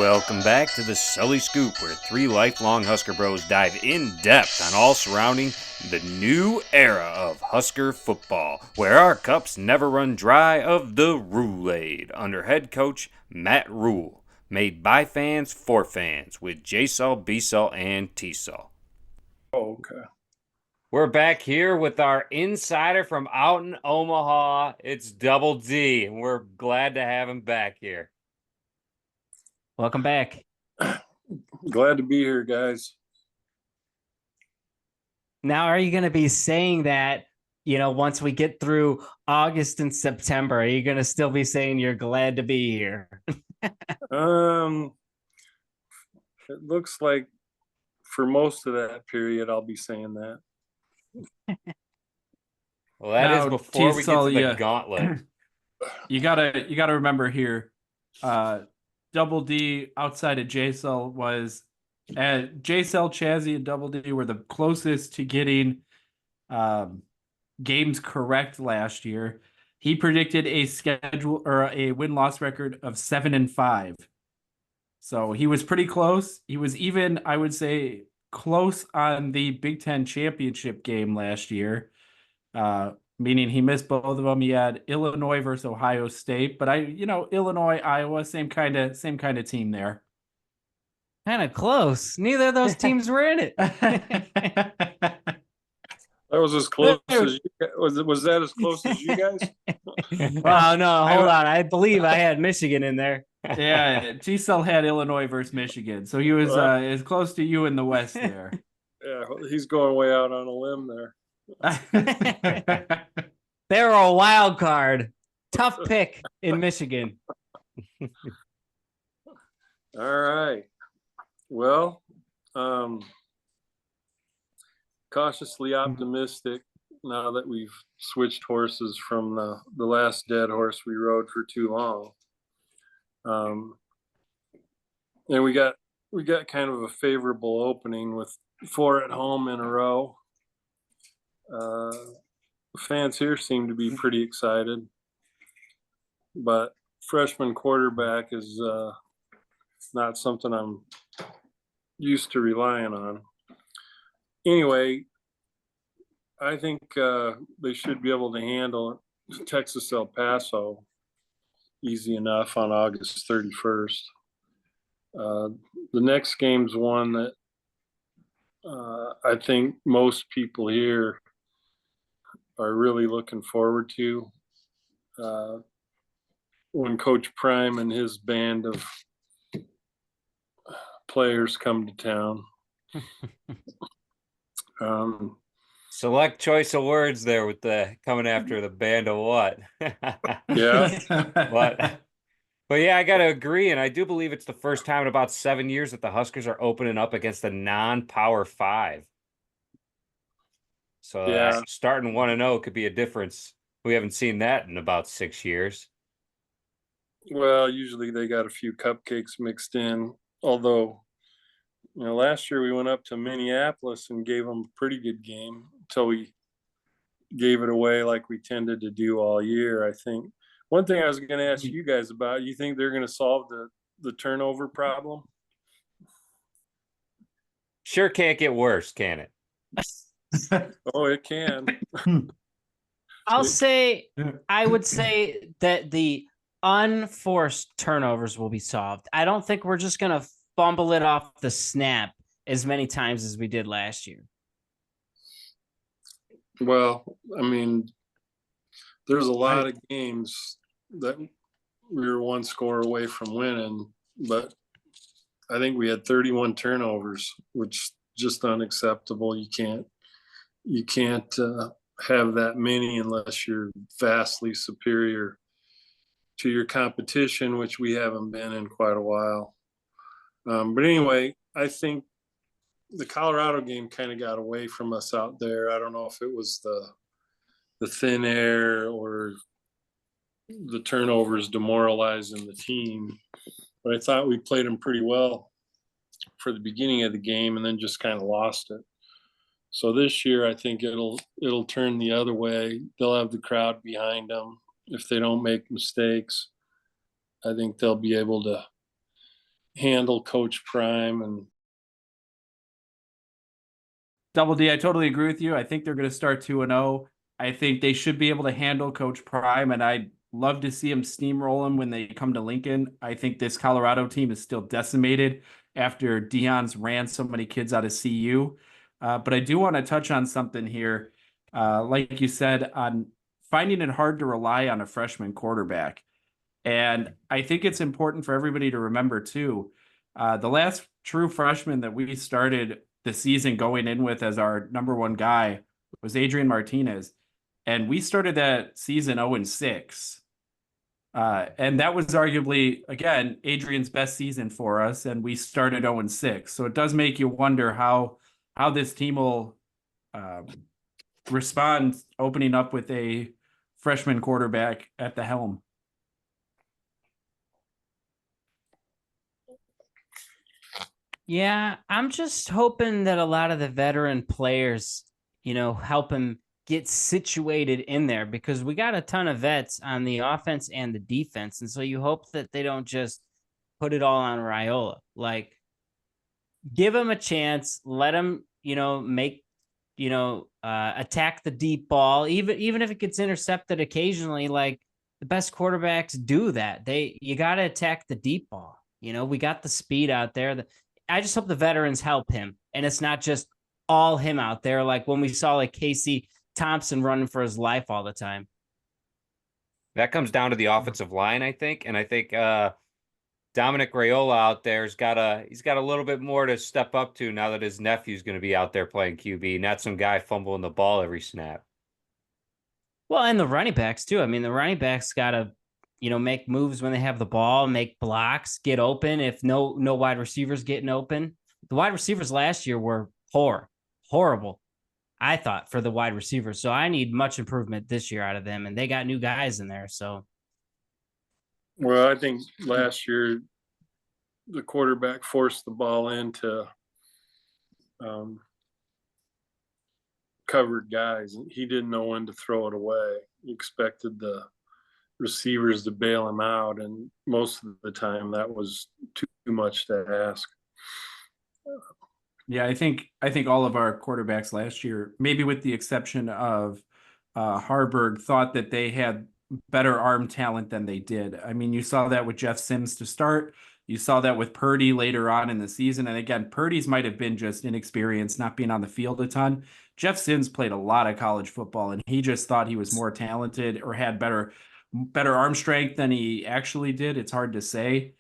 Welcome back to the Sully Scoop, where three lifelong Husker bros dive in depth on all surrounding the new era of Husker football, where our cups never run dry of the Roulade under head coach Matt Rule. Made by fans for fans with J-Sul, B-Sul, and T-Sul. Okay. We're back here with our insider from out in Omaha. It's Double D, and we're glad to have him back here. Welcome back. Glad to be here, guys. Now, are you going to be saying that, once we get through August and September, are you going to still be saying you're glad to be here? It looks like for most of that period, I'll be saying that. Well, that is before we get to the gauntlet. You gotta remember here, Double D outside of J-Cell was J-Cell, Chazzy, and Double D were the closest to getting games correct last year. He predicted a schedule or a win-loss record of 7-5. So he was pretty close. He was even, I would say, close on the Big Ten championship game last year. Meaning he missed both of them. He had Illinois versus Ohio State, but Illinois, Iowa, same kind of team there. Kind of close. Neither of those teams were in it. That was as close as you, was that as close as you guys? Well, no, hold on. I believe I had Michigan in there. Yeah, G-Cell had Illinois versus Michigan, so he was as close to you in the West there. Yeah, he's going way out on a limb there. They're a wild card. Tough pick in Michigan. All right. Well, cautiously optimistic now that we've switched horses from the last dead horse we rode for too long. And we got kind of a favorable opening with 4 at home in a row. Fans here seem to be pretty excited, but freshman quarterback is not something I'm used to relying on. Anyway, I think they should be able to handle Texas El Paso easy enough on August 31st. The next game's one that I think most people here are really looking forward to. When Coach Prime and his band of players come to town. Select choice of words there with the coming after the band of what? Yeah. But yeah, I got to agree. And I do believe it's the first time in about 7 years that the Huskers are opening up against a non-Power 5. So yeah, starting 1-0 could be a difference. We haven't seen that in about 6 years. Well, usually they got a few cupcakes mixed in. Although, last year we went up to Minneapolis and gave them a pretty good game until we gave it away like we tended to do all year, I think. One thing I was going to ask you guys about, you think they're going to solve the turnover problem? Sure can't get worse, can it? Oh, it can. I would say that the unforced turnovers will be solved. I don't think we're just going to fumble it off the snap as many times as we did last year. Well, I mean, there's a lot of games that we were one score away from winning, but I think we had 31 turnovers, which is just unacceptable. You can't have that many unless you're vastly superior to your competition, which we haven't been in quite a while. But anyway, I think the Colorado game kind of got away from us out there. I don't know if it was the thin air or the turnovers demoralizing the team, but I thought we played them pretty well for the beginning of the game and then just kind of lost it. So this year, I think it'll turn the other way. They'll have the crowd behind them. If they don't make mistakes, I think they'll be able to handle Coach Prime. And Double D, I totally agree with you. I think they're going to start 2-0. I think they should be able to handle Coach Prime, and I'd love to see him steamroll him when they come to Lincoln. I think this Colorado team is still decimated after Deion's ran so many kids out of CU. But I do want to touch on something here. Like you said, on finding it hard to rely on a freshman quarterback. And I think it's important for everybody to remember, too, the last true freshman that we started the season going in with as our number one guy was Adrian Martinez. And we started that season 0-6. And that was arguably, again, Adrian's best season for us. And we started 0-6. So it does make you wonder how this team will respond opening up with a freshman quarterback at the helm. Yeah, I'm just hoping that a lot of the veteran players, help him get situated in there, because we got a ton of vets on the offense and the defense. And so you hope that they don't just put it all on Raiola. Like, give him a chance, let him, make, attack the deep ball, even if it gets intercepted occasionally. Like, the best quarterbacks do that. You got to attack the deep ball. We got the speed out there. I just hope the veterans help him, and it's not just all him out there. Like when we saw like Casey Thompson running for his life all the time. That comes down to the offensive line, I think. And I think Dominic Raiola out there's he's got a little bit more to step up to now that his nephew's going to be out there playing QB, not some guy fumbling the ball every snap. Well, and the running backs too. I mean, the running backs got to, make moves when they have the ball, make blocks, get open. If no wide receivers getting open, the wide receivers last year were horrible, I thought, for the wide receivers. So I need much improvement this year out of them, and they got new guys in there. So, well, I think last year the quarterback forced the ball into covered guys. He didn't know when to throw it away. He expected the receivers to bail him out, and most of the time that was too much to ask. Yeah, I think all of our quarterbacks last year, maybe with the exception of Harburg, thought that they had better arm talent than they did. I mean, you saw that with Jeff Sims to start. You saw that with Purdy later on in the season. And again, Purdy's might have been just inexperienced, not being on the field a ton. Jeff Sims played a lot of college football, and he just thought he was more talented or had better arm strength than he actually did. It's hard to say.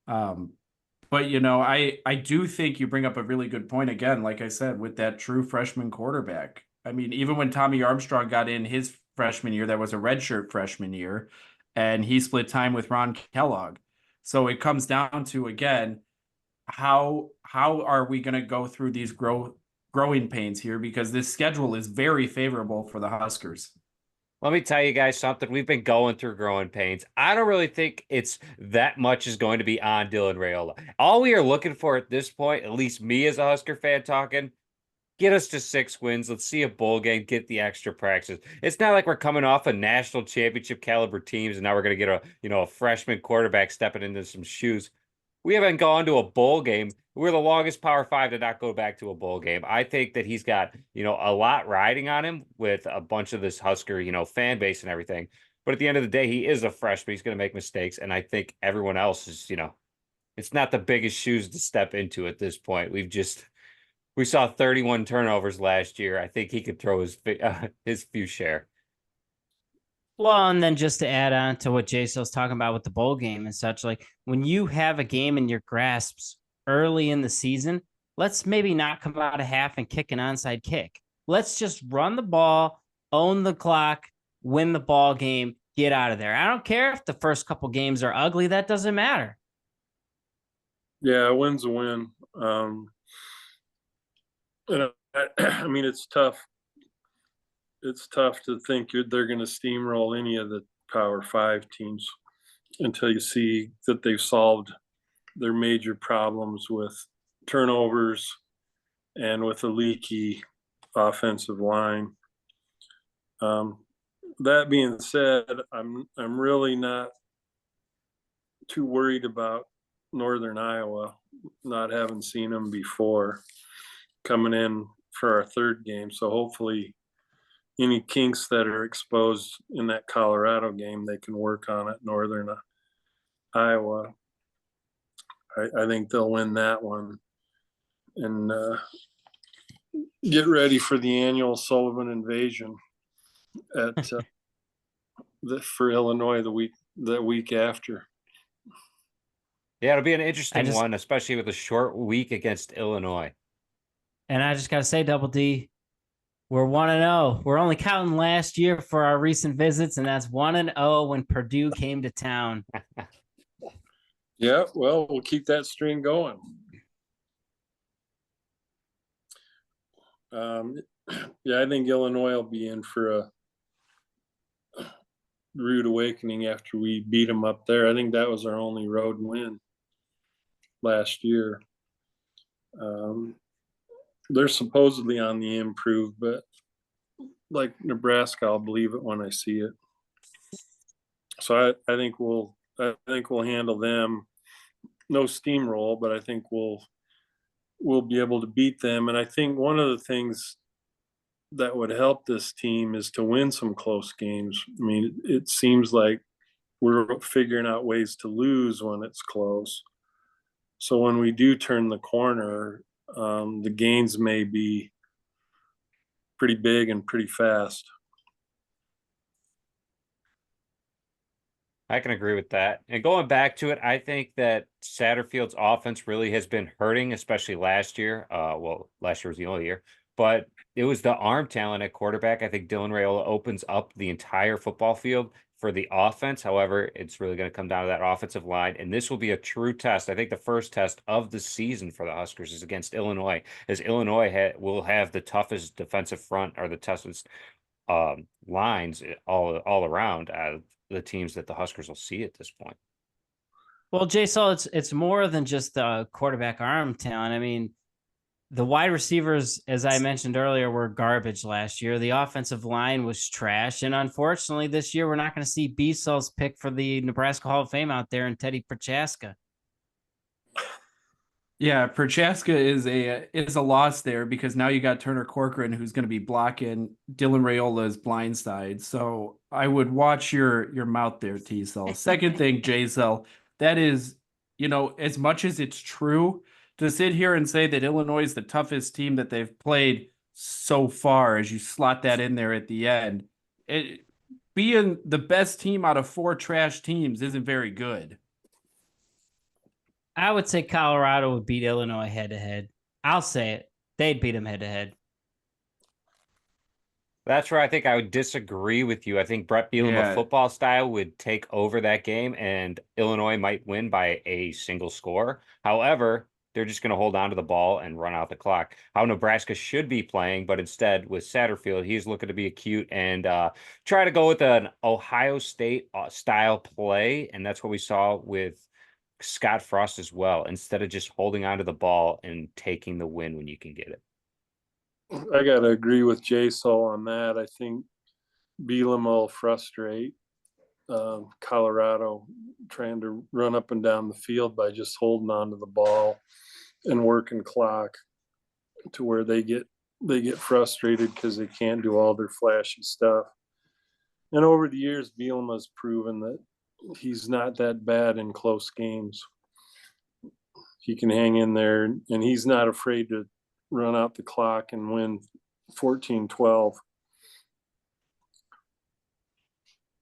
But, I do think you bring up a really good point again, like I said, with that true freshman quarterback. I mean, even when Tommy Armstrong got in his freshman year, that was a redshirt freshman year, and he split time with Ron Kellogg. So it comes down to, again, how are we going to go through these growing pains here? Because this schedule is very favorable for the Huskers. Let me tell you guys something. We've been going through growing pains. I don't really think it's that much is going to be on Dylan Raiola. All we are looking for at this point, at least me as a Husker fan talking, get us to 6 wins. Let's see a bowl game, get the extra practice. It's not like we're coming off a national championship caliber teams and now we're going to get a freshman quarterback stepping into some shoes. We haven't gone to a bowl game. We're the longest Power 5 to not go back to a bowl game. I think that he's got, a lot riding on him with a bunch of this Husker, fan base and everything. But at the end of the day, he is a freshman. He's going to make mistakes. And I think everyone else is, it's not the biggest shoes to step into at this point. We saw 31 turnovers last year. I think he could throw his few share. well, and then just to add on to what Jason was talking about with the bowl game and such, like when you have a game in your grasps early in the season, let's maybe not come out of half and kick an onside kick. Let's just run the ball, own the clock, win the ball game, get out of there. I don't care if the first couple games are ugly. That doesn't matter. Yeah, a win's a win. I mean, it's tough. It's tough to think they're going to steamroll any of the Power 5 teams until you see that they've solved their major problems with turnovers and with a leaky offensive line. That being said, I'm really not too worried about Northern Iowa, not having seen them before, coming in for our third game. So hopefully any kinks that are exposed in that Colorado game, they can work on it. Northern Iowa, I think they'll win that one and get ready for the annual Sullivan invasion at for Illinois the week after. Yeah, it'll be an interesting just- one, especially with a short week against Illinois. And I just got to say, Double D, we're 1-0. We're only counting last year for our recent visits, and that's 1-0 when Purdue came to town. Yeah, well, we'll keep that string going. Yeah, I think Illinois will be in for a rude awakening after we beat them up there. I think that was our only road win last year. They're supposedly on the improve, but like Nebraska, I'll believe it when I see it. So I think we'll handle them. No steamroll, but I think we'll be able to beat them. And I think one of the things that would help this team is to win some close games. I mean, it seems like we're figuring out ways to lose when it's close. So when we do turn the corner, the gains may be pretty big and pretty fast. I can agree with that. And going back to it, I think that Satterfield's offense really has been hurting, especially last year. Well, last year was the only year, but it was the arm talent at quarterback. I think Dylan Raiola opens up the entire football field for the offense. However, it's really going to come down to that offensive line, and this will be a true test. I think the first test of the season for the Huskers is against Illinois, as Illinois will have the toughest defensive front or the toughest lines all around the teams that the Huskers will see at this point. Well, Jay Saul, it's more than just the quarterback arm talent. I mean, the wide receivers, as I mentioned earlier, were garbage last year. The offensive line was trash. And unfortunately, this year, we're not going to see B-Saul's pick for the Nebraska Hall of Fame out there in Teddy Prochaska. Yeah, Prochaska is a loss there because now you got Turner Corcoran who's going to be blocking Dylan Raiola's blind side. So I would watch your mouth there, T-Cell. Second thing, J-Cell, that is, as much as it's true to sit here and say that Illinois is the toughest team that they've played so far, as you slot that in there at the end, being the best team out of 4 trash teams isn't very good. I would say Colorado would beat Illinois head-to-head. I'll say it. They'd beat them head-to-head. That's where I think I would disagree with you. I think Brett Bielema football style would take over that game, and Illinois might win by a single score. However, they're just going to hold on to the ball and run out the clock. How Nebraska should be playing, but instead with Satterfield, he's looking to be cute and try to go with an Ohio State style play, and that's what we saw with Scott Frost as well, instead of just holding onto the ball and taking the win when you can get it. I got to agree with Jay Saul on that. I think Bielema will frustrate Colorado trying to run up and down the field by just holding onto the ball and working clock to where they get frustrated because they can't do all their flashy stuff. And over the years, Bielema's proven that he's not that bad in close games. He can hang in there, and he's not afraid to run out the clock and win 14-12.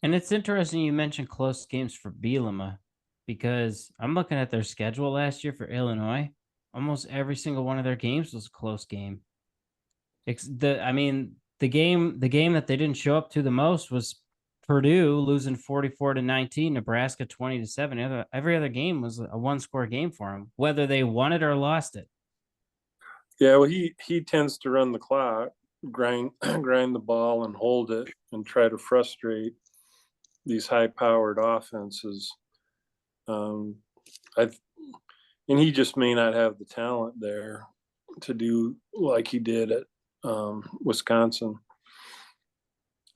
And it's interesting you mentioned close games for Bielema, because I'm looking at their schedule last year for Illinois. Almost every single one of their games was a close game. The game that they didn't show up to the most was Purdue losing 44-19, Nebraska 20-7. Every other game was a one-score game for them, whether they won it or lost it. Yeah, well, he tends to run the clock, grind the ball, and hold it, and try to frustrate these high-powered offenses. And he just may not have the talent there to do like he did at Wisconsin.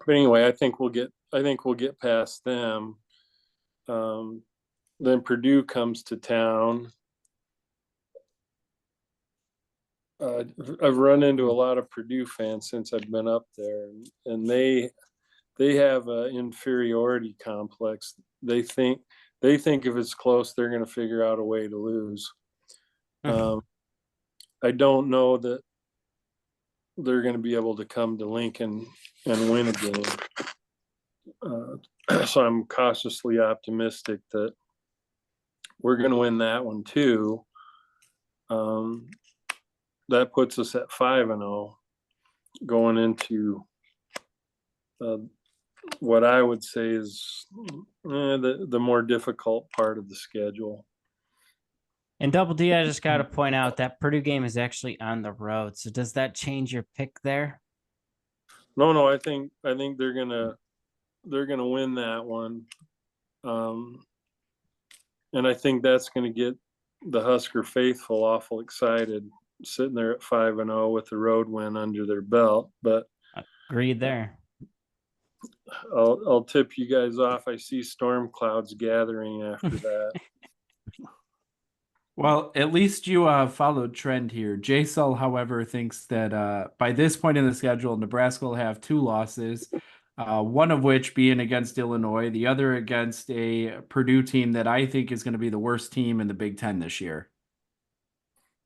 But anyway, I think we'll get past them. Then Purdue comes to town. I've run into a lot of Purdue fans since I've been up there, and they have an inferiority complex. They think if it's close, they're going to figure out a way to lose. I don't know that they're going to be able to come to Lincoln and win a game. So I'm cautiously optimistic that we're going to win that one too. That puts us at 5-0 going into what I would say is the more difficult part of the schedule. And Double D, I just got to point out that Purdue game is actually on the road. So does that change your pick there? No, I think they're gonna win that one, and I think that's gonna get the Husker faithful awful excited, sitting there at 5-0 with the road win under their belt. But agreed there. I'll tip you guys off. I see storm clouds gathering after that. Well, at least you followed trend here. J-Sull, however, thinks that by this point in the schedule, Nebraska will have 2 losses, one of which being against Illinois, the other against a Purdue team that I think is going to be the worst team in the Big Ten this year.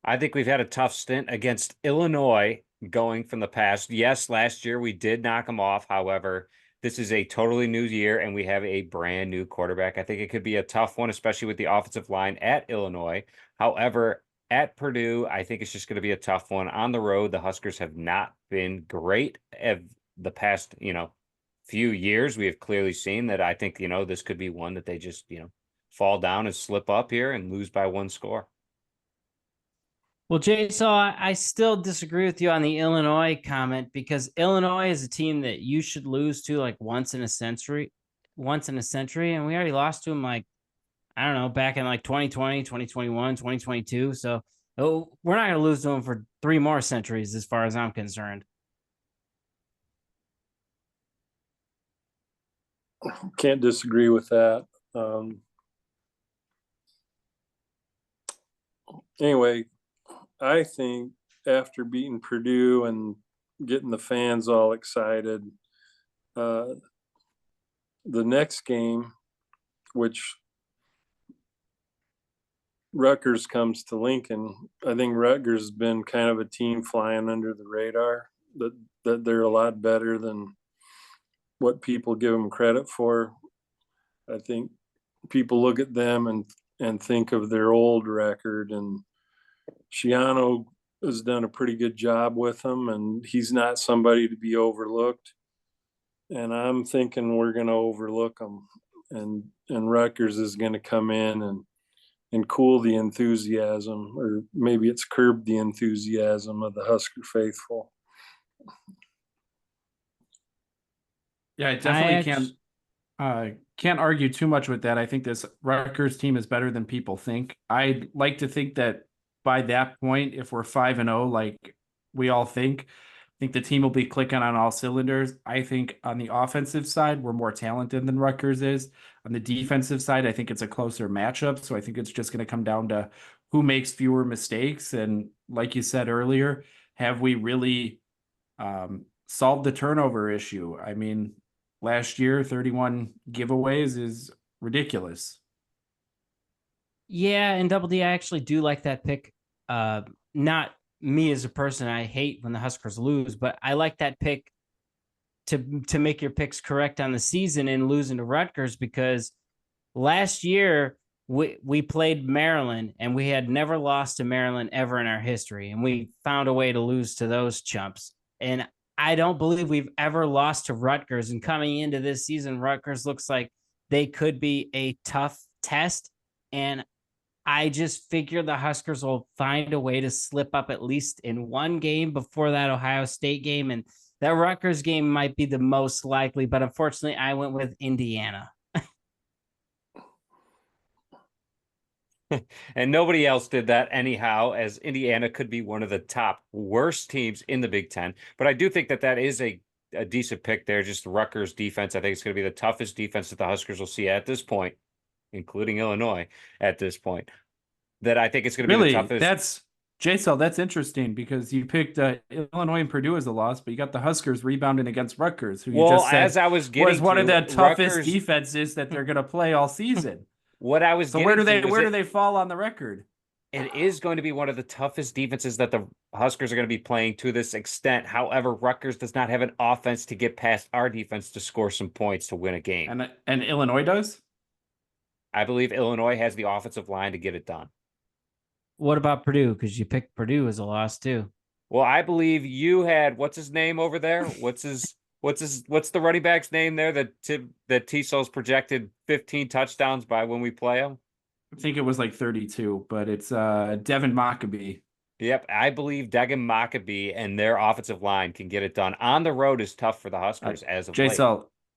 I think we've had a tough stint against Illinois going from the past. Yes, last year we did knock them off. However, this is a totally new year, and we have a brand new quarterback. I think it could be a tough one, especially with the offensive line at Illinois. However, at Purdue, I think it's just going to be a tough one. On the road, the Huskers have not been great of the past, few years. We have clearly seen that. I think, this could be one that they just, fall down and slip up here and lose by 1 score. Well, Jay, so I still disagree with you on the Illinois comment, because Illinois is a team that you should lose to like once in a century. And we already lost to them back in like 2020, 2021, 2022. So we're not going to lose to them for 3 more centuries as far as I'm concerned. Can't disagree with that. Anyway, I think after beating Purdue and getting the fans all excited, the next game, which Rutgers comes to Lincoln, I think Rutgers has been kind of a team flying under the radar, that they're a lot better than what people give them credit for. I think people look at them and think of their old record, and Shiano has done a pretty good job with them, and he's not somebody to be overlooked. And I'm thinking we're going to overlook them, and Rutgers is going to come in and cool the enthusiasm, or maybe it's curb the enthusiasm of the Husker faithful. Yeah, I definitely can't argue too much with that. I think this Rutgers team is better than people think. I'd like to think that by that point, if we're 5-0, like we all think, I think the team will be clicking on all cylinders. I think on the offensive side, we're more talented than Rutgers is. On the defensive side, I think it's a closer matchup. So I think it's just going to come down to who makes fewer mistakes. And like you said earlier, have we really solved the turnover issue? I mean, last year, 31 giveaways is ridiculous. Yeah, and Double D, I actually do like that pick. Not me as a person, I hate when the Huskers lose, but I like that pick to make your picks correct on the season and losing to Rutgers, because last year we played Maryland and we had never lost to Maryland ever in our history, and we found a way to lose to those chumps. And I don't believe we've ever lost to Rutgers, and coming into this season, Rutgers looks like they could be a tough test, and I just figure the Huskers will find a way to slip up at least in one game before that Ohio State game. And that Rutgers game might be the most likely, but unfortunately I went with Indiana. And nobody else did that anyhow, as Indiana could be one of the top worst teams in the Big Ten. But I do think that is a decent pick there. Just the Rutgers defense, I think it's going to be the toughest defense that the Huskers will see at this point. including Illinois at this point, that I think it's going to be the Really, toughest. that's J-Cell, that's interesting because you picked Illinois and Purdue as a loss, but you got the Huskers rebounding against Rutgers, who you Well, just said as I was getting one of to, the toughest Rutgers, defenses that they're going to play all season. what I was So getting to was where do they fall on the record? it is going to be one of the toughest defenses that the Huskers are going to be playing to this extent. However, Rutgers does not have an offense to get past our defense to score some points to win a game. And Illinois does? I believe Illinois has the offensive line to get it done. What about Purdue? Because you picked Purdue as a loss too. Well, I believe you had what's his name over there? What's the running back's name there that T-Sol's projected 15 touchdowns by when we play him? I think it was like 32, but it's Devin Mockabee. Yep, I believe Degan Mockabee and their offensive line can get it done. On the road is tough for the Huskers as of late.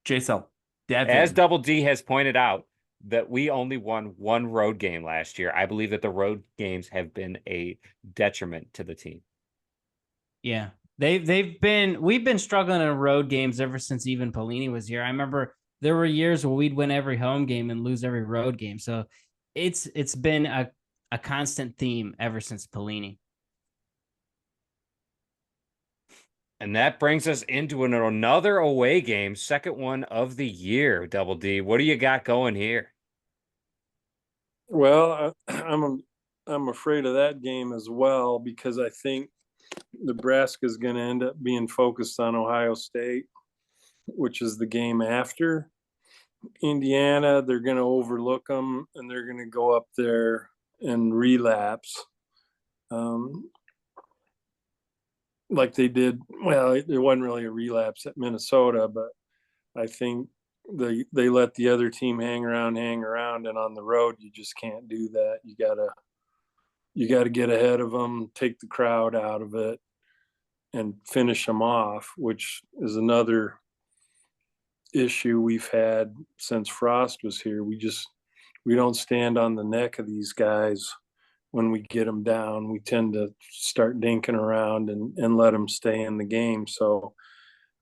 J-Cell, Devin. As Double D has pointed out, that we only won one road game last year. I believe that the road games have been a detriment to the team. Yeah. We've been struggling in road games ever since even Pelini was here. I remember there were years where we'd win every home game and lose every road game. So it's been a constant theme ever since Pelini. And that brings us into another away game, second one of the year, Double D. What do you got going here? Well, I'm afraid of that game as well because I think Nebraska is going to end up being focused on Ohio State, which is the game after. Indiana, they're going to overlook them and they're going to go up there and relapse. Like they did. Well, it wasn't really a relapse at Minnesota, but I think they let the other team hang around, and on the road you just can't do that. You gotta get ahead of them, take the crowd out of it, and finish them off, which is another issue we've had since Frost was here. We don't stand on the neck of these guys when we get them down. We tend to start dinking around and let them stay in the game. So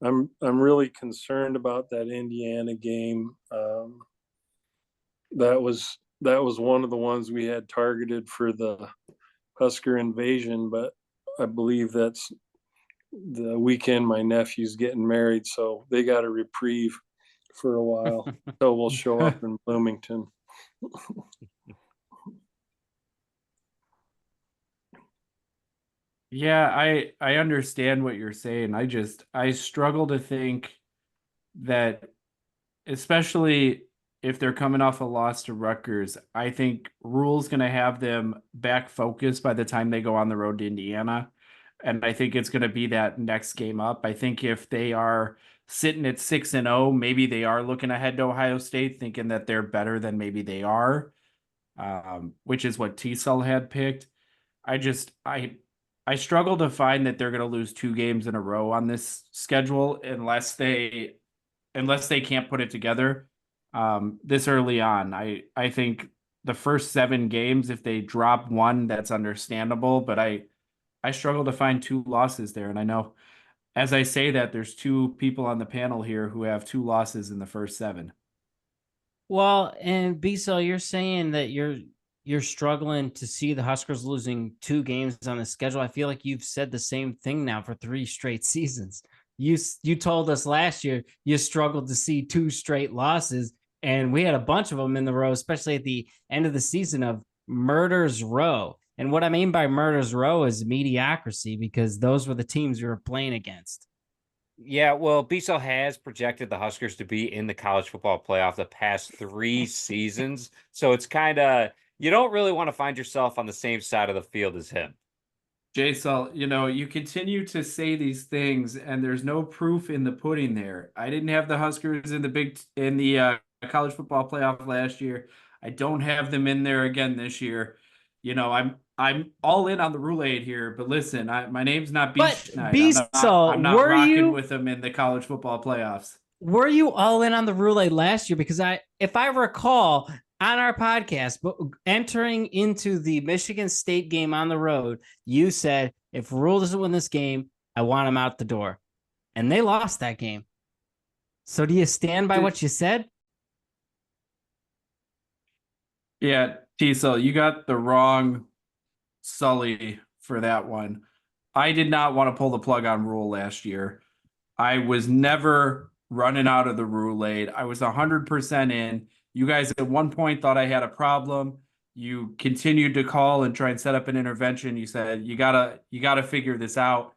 I'm really concerned about that Indiana game. That was one of the ones we had targeted for the Husker invasion, but I believe that's the weekend my nephew's getting married, so they got a reprieve for a while. So we'll show up in Bloomington. Yeah, I understand what you're saying. I struggle to think that, especially if they're coming off a loss to Rutgers, I think Rule's going to have them back focused by the time they go on the road to Indiana. And I think it's going to be that next game up. I think if they are sitting at 6-0, maybe they are looking ahead to Ohio State, thinking that they're better than maybe they are, which is what T-Cell had picked. I struggle to find that they're going to lose 2 games in a row on this schedule unless they can't put it together this early on. I think the first 7 games, if they drop 1, that's understandable, but I struggle to find 2 losses there. And I know as I say that, there's 2 people on the panel here who have 2 losses in the first 7. Well, and B-Cell, you're saying that you're struggling to see the Huskers losing 2 games on the schedule. I feel like you've said the same thing now for 3 straight seasons. You told us last year you struggled to see 2 straight losses, and we had a bunch of them in the row, especially at the end of the season of Murder's Row. And what I mean by Murder's Row is mediocrity, because those were the teams we were playing against. Yeah, well, Bissell has projected the Huskers to be in the college football playoff the past 3 seasons. So it's kind of, you don't really want to find yourself on the same side of the field as him. J-Cell, you continue to say these things, and there's no proof in the pudding there. I didn't have the Huskers in the college football playoff last year. I don't have them in there again this year. I'm all in on the Roulade here, but listen, my name's not Beach Night. I'm not rocking with them in the college football playoffs. Were you all in on the Roulade last year? Because if I recall, on our podcast, but entering into the Michigan State game on the road, you said, if Rule doesn't win this game, I want him out the door. And they lost that game. So do you stand by what you said? Yeah, Teasel, you got the wrong Sully for that one. I did not want to pull the plug on Rule last year. I was never running out of the roulade. I was 100% in. You guys at one point thought I had a problem. You continued to call and try and set up an intervention. You said you gotta figure this out.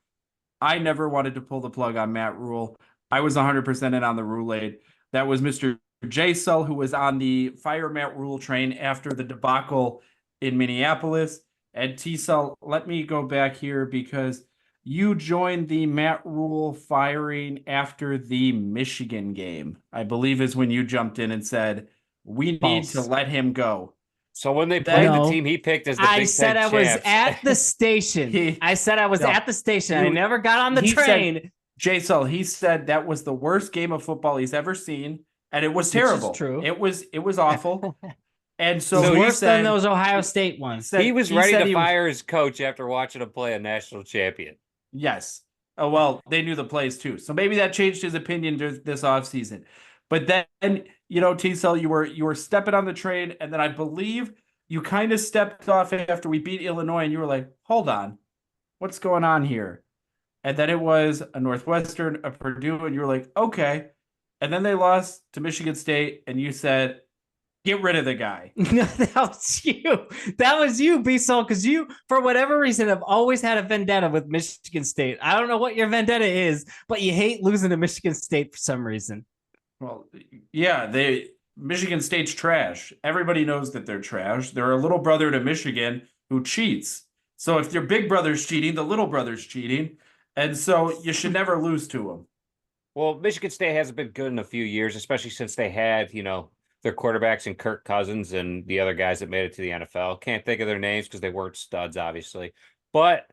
I never wanted to pull the plug on Matt Rule. I was 100% in on the roulade. That was Mr. J. Sull, who was on the fire Matt Rule train after the debacle in Minneapolis. And T. Sull, let me go back here because you joined the Matt Rule firing after the Michigan game. I believe is when you jumped in and said, we need to False. let him go. So when they played the No. team he picked as the I Big said Ten I was champs, at the station. I said I was No. at the station. I You- never got on the he said- train. Jay Sull, he said that was the worst game of football he's ever seen, and it was Which is terrible. true. It was awful. And so, It's he worse said, than those Ohio State ones. he was ready said to he was- fire his coach after watching him play a national champion. Yes. Oh, well, they knew the plays too. So maybe that changed his opinion this offseason. But then, T-Cell, you were stepping on the train, and then I believe you kind of stepped off after we beat Illinois, and you were like, hold on, what's going on here? And then it was a Northwestern, a Purdue, and you were like, okay. And then they lost to Michigan State, and you said, get rid of the guy. No, that was you. That was you, B-Sol, because you, for whatever reason, have always had a vendetta with Michigan State. I don't know what your vendetta is, but you hate losing to Michigan State for some reason. Well, yeah, Michigan State's trash. Everybody knows that they're trash. They're a little brother to Michigan who cheats. So if your big brother's cheating, the little brother's cheating. And so you should never lose to them. Well, Michigan State hasn't been good in a few years, especially since they had, their quarterbacks and Kirk Cousins and the other guys that made it to the NFL. Can't think of their names because they weren't studs, obviously. But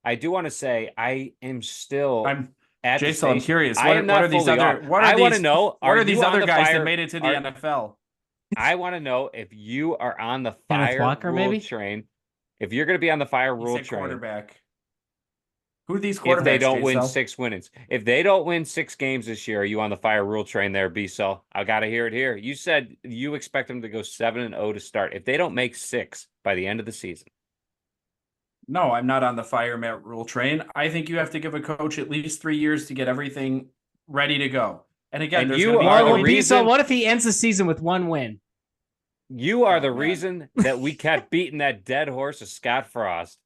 I do want to say I am still at Jason, I'm curious. I am not what are these fully other? on. What are I these? want to know. What are these you on other the guys fire- that made it to the NFL? I want to know if you are on the Kenneth fire Walker, rule maybe? train. If you're going to be on the fire He rule said train. quarterback. Who are these quarterbacks? If they don't win Jason? 6 winnings. If they don't win 6 games this year, are you on the fire rule train there, B-Cell? I got to hear it here. You said you expect them to go 7-0 to start. If they don't make 6 by the end of the season. No, I'm not on the fire Matt Rule train. I think you have to give a coach at least 3 years to get everything ready to go. And again, And there's you gonna be are the Well, reason- B-Sol, what if he ends the season with 1 win? You are Oh, the man. reason that we kept beating that dead horse of Scott Frost.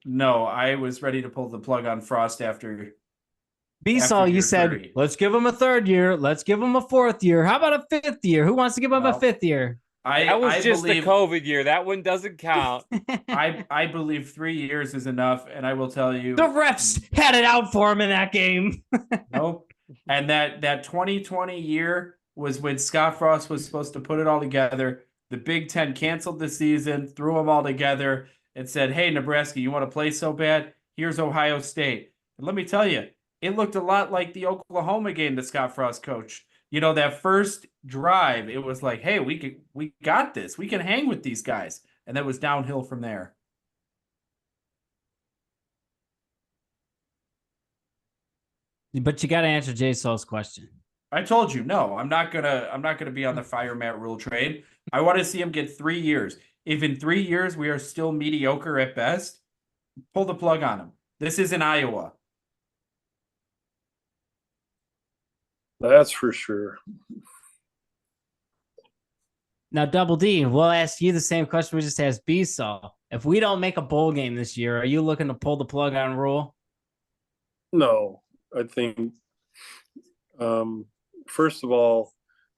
No, I was ready to pull the plug on Frost after B-Sol, After you year said, 3. let's give him a 3rd year. Let's give him a 4th year. How about a 5th year? Who wants to give him a Well, 5th year? That was I just believe the COVID year. That one doesn't count. I believe 3 years is enough, and I will tell you The refs had it out for him in that game. nope. And that 2020 year was when Scott Frost was supposed to put it all together. The Big Ten canceled the season, threw them all together, and said, hey, Nebraska, you want to play so bad? Here's Ohio State. And let me tell you, it looked a lot like the Oklahoma game that Scott Frost coached. That first drive, it was like, hey, we got this. We can hang with these guys. And that was downhill from there. But you got to answer Jay Sol's question. I told you, no, I'm not gonna be on the fire Matt Rule train. I want to see him get 3 years. If in 3 years we are still mediocre at best, pull the plug on him. This is in Iowa. That's for sure. Now, Double D, we'll ask you the same question we just asked B-Sol. If we don't make a bowl game this year, are you looking to pull the plug on Rule? No, I think, first of all,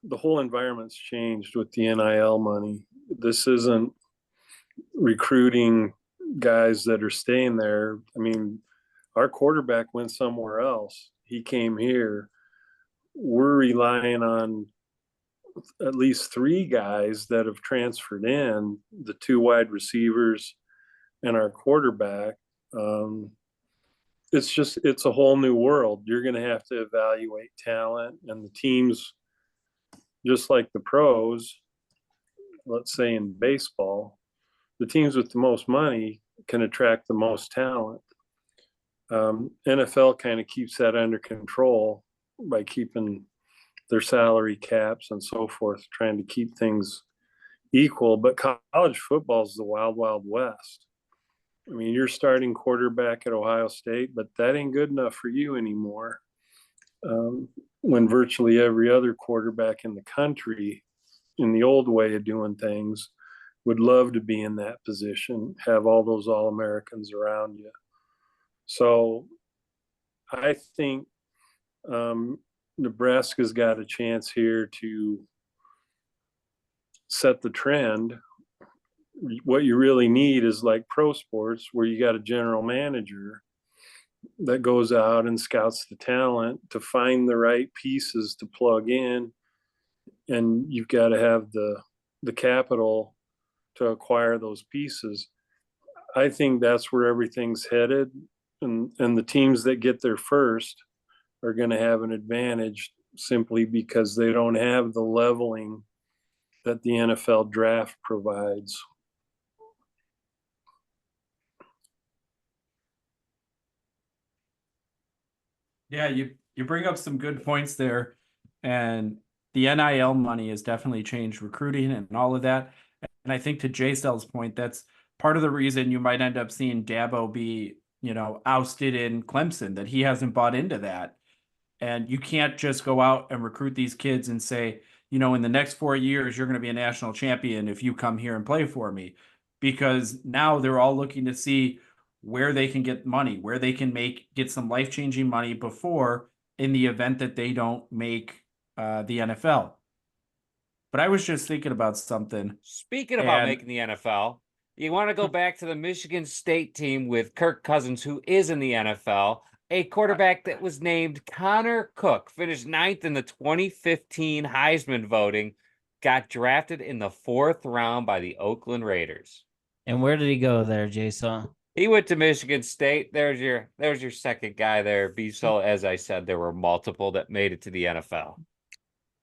the whole environment's changed with the NIL money. This isn't recruiting guys that are staying there. I mean, our quarterback went somewhere else. He came here. We're relying on at least 3 guys that have transferred in, the 2 wide receivers and our quarterback. It's a whole new world. You're going to have to evaluate talent, and the teams, just like the pros, let's say in baseball, the teams with the most money can attract the most talent. NFL kind of keeps that under control by keeping their salary caps and so forth, trying to keep things equal, but college football is the wild, wild west. I mean, you're starting quarterback at Ohio State, but that ain't good enough for you anymore. When virtually every other quarterback in the country, in the old way of doing things, would love to be in that position, have all those All-Americans around you. So I think Nebraska's got a chance here to set the trend. What you really need is like pro sports, where you got a general manager that goes out and scouts the talent to find the right pieces to plug in, and you've got to have the capital to acquire those pieces. I think that's where everything's headed, and the teams that get there first are going to have an advantage simply because they don't have the leveling that the NFL draft provides. Yeah, you bring up some good points there, and the NIL money has definitely changed recruiting and all of that. And I think to Jay Sell's point, that's part of the reason you might end up seeing Dabo be, ousted in Clemson, that he hasn't bought into that. And you can't just go out and recruit these kids and say, in the next 4 years, you're going to be a national champion if you come here and play for me. Because now they're all looking to see where they can get money, where they can get some life-changing money before, in the event that they don't make the NFL. But I was just thinking about something. Speaking about making the NFL, you want to go back to the Michigan State team with Kirk Cousins, who is in the NFL. A quarterback that was named Connor Cook, finished 9th in the 2015 Heisman voting, got drafted in the 4th round by the Oakland Raiders. And where did he go there, Jason? He went to Michigan State. There's your second guy there, Biesel. As I said, there were multiple that made it to the NFL.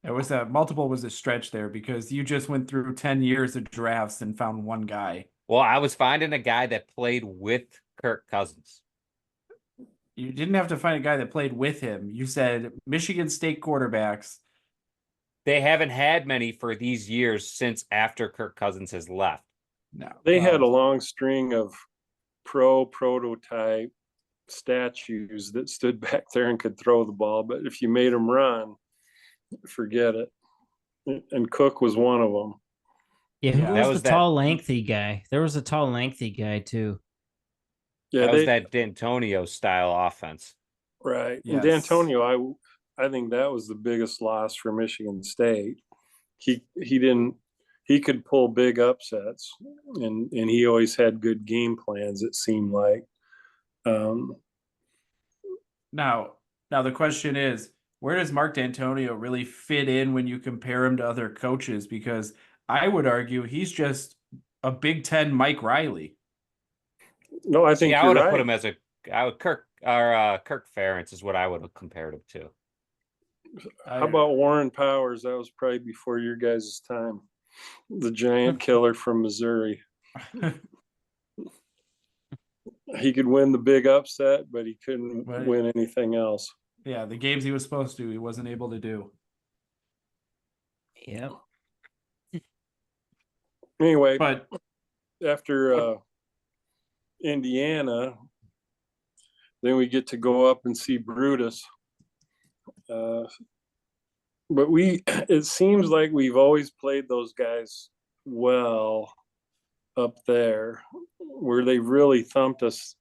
It was multiple was a stretch there, because you just went through 10 years of drafts and found one guy. Well, I was finding a guy that played with Kirk Cousins. You didn't have to find a guy that played with him. You said Michigan State quarterbacks. They haven't had many for these years since after Kirk Cousins has left. No, They had a long string of prototype statues that stood back there and could throw the ball, but if you made them run, forget it. And Cook was one of them. Yeah, who was the tall, lengthy guy? There was a tall, lengthy guy too. Yeah, that was that D'Antonio style offense. Right. Yes. And D'Antonio, I think that was the biggest loss for Michigan State. He could pull big upsets, and he always had good game plans, it seemed like. Now the question is, where does Mark D'Antonio really fit in when you compare him to other coaches? Because I would argue he's just a Big Ten Mike Riley. No, I think I would have right. put him as Kirk Ferentz is what I would have compared him to. How about Warren Powers? That was probably before your guys' time. The giant killer from Missouri. He could win the big upset, but he couldn't win anything else. Yeah, the games he was supposed to, he wasn't able to do. Yep. Anyway, but after Indiana, then we get to go up and see Brutus. But it seems like we've always played those guys well up there. Where they really thumped us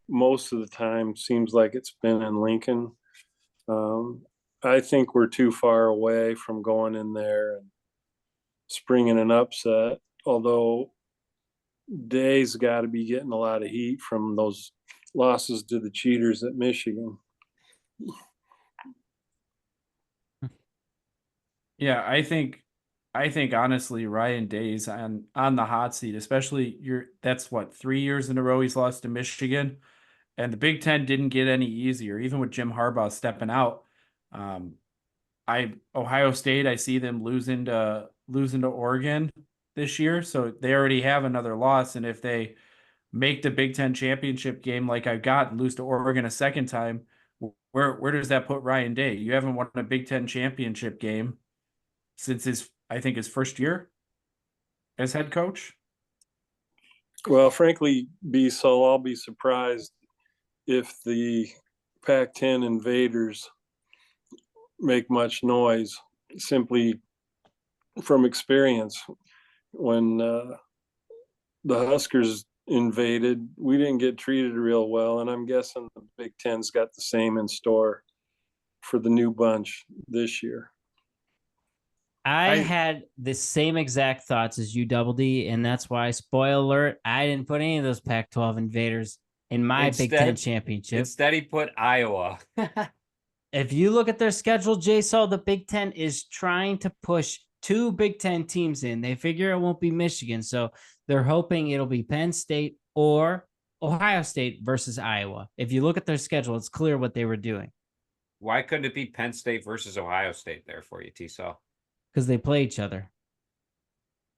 most of the time seems like it's been in Lincoln. I think we're too far away from going in there and springing an upset, although Day's got to be getting a lot of heat from those losses to the cheaters at Michigan. Yeah, I think honestly Ryan Day's on the hot seat, especially that's what, 3 years in a row he's lost to Michigan, and the Big Ten didn't get any easier, even with Jim Harbaugh stepping out. Ohio State, I see them losing to Oregon this year, so they already have another loss, and if they make the Big Ten championship game like I've got and lose to Oregon a second time, where does that put Ryan Day? You haven't won a Big Ten championship game since his first year. as head coach? Well, frankly, so I'll be surprised if the Pac-10 invaders make much noise, simply from experience. When the Huskers invaded, we didn't get treated real well, and I'm guessing the Big Ten's got the same in store for the new bunch this year. I had the same exact thoughts as you, Double D, and that's why, spoiler alert, I didn't put any of those Pac-12 invaders in my Big Ten championship. Instead, he put Iowa. If you look at their schedule, J-Sol, the Big Ten is trying to push 2 Big Ten teams in. They figure it won't be Michigan, so they're hoping it'll be Penn State or Ohio State versus Iowa. If you look at their schedule, it's clear what they were doing. Why couldn't it be Penn State versus Ohio State there for you, T-Sol? Because they play each other.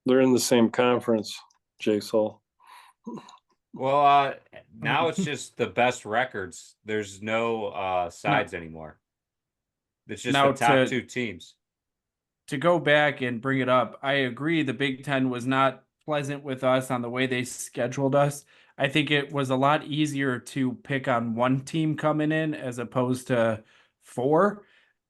They're in the same conference, J-Sol. Well, now it's just the best records. There's no sides anymore. It's just Now the top 2 teams. To go back and bring it up, I agree the Big Ten was not pleasant with us on the way they scheduled us. I think it was a lot easier to pick on one team coming in as opposed to 4.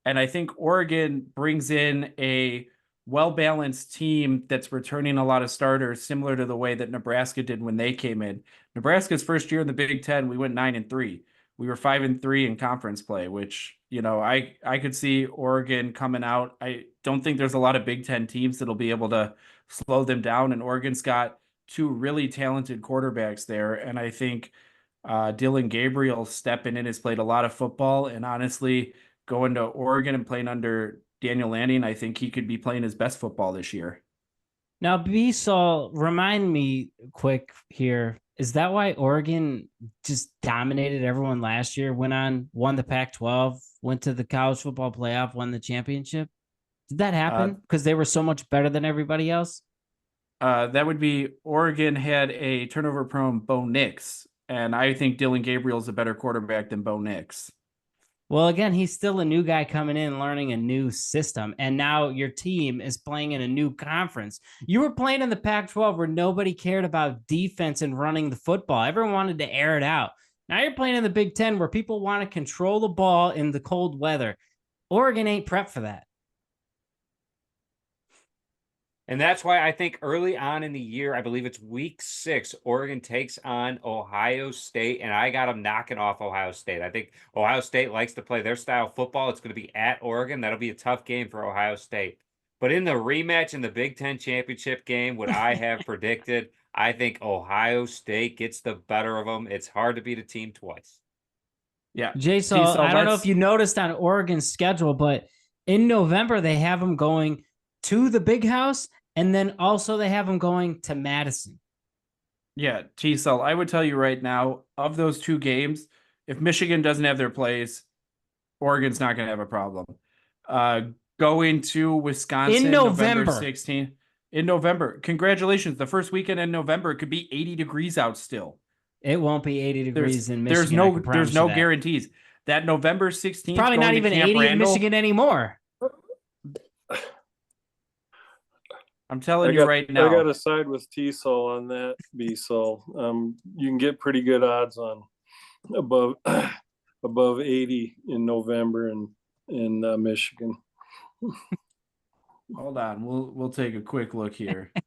And I think Oregon brings in a well-balanced team that's returning a lot of starters, similar to the way that Nebraska did when they came in. Nebraska's first year in the Big Ten, we went 9-3. We were 5-3 in conference play, which, you know, I could see Oregon coming out. I don't think there's a lot of Big Ten teams that'll be able to slow them down. And Oregon's got 2 really talented quarterbacks there. And I think Dylan Gabriel stepping in has played a lot of football. And honestly, going to Oregon and playing under Daniel Lanning, I think he could be playing his best football this year. Now, B-Sol, remind me quick here. Is that why Oregon just dominated everyone last year, won the Pac-12, went to the college football playoff, won the championship? Did that happen because they were so much better than everybody else? That would be Oregon had a turnover-prone Bo Nix, and I think Dylan Gabriel's a better quarterback than Bo Nix. Well, again, he's still a new guy coming in, learning a new system. And now your team is playing in a new conference. You were playing in the Pac-12 where nobody cared about defense and running the football. Everyone wanted to air it out. Now you're playing in the Big Ten where people want to control the ball in the cold weather. Oregon ain't prepped for that. And that's why I think early on in the year, I believe it's week 6, Oregon takes on Ohio State, and I got them knocking off Ohio State. I think Ohio State likes to play their style of football. It's going to be at Oregon. That'll be a tough game for Ohio State. But in the rematch in the Big Ten championship game, what I have predicted, I think Ohio State gets the better of them. It's hard to beat a team twice. Yeah. J-Sol, I don't know if you noticed on Oregon's schedule, but in November, they have them going to the Big House, and then also they have them going to Madison. Yeah, T-Cell, I would tell you right now, of those 2 games, if Michigan doesn't have their plays, Oregon's not going to have a problem. Going to Wisconsin in November 16th. In November. Congratulations. The first weekend in November, it could be 80 degrees out still. It won't be 80 degrees in Michigan. There's no guarantees. That November 16th, probably not even 80 in Michigan anymore. I'm telling you right now. I got to side with T-Sol on that, B-Sol. You can get pretty good odds on above 80 in November in Michigan. Hold on, we'll take a quick look here. Let's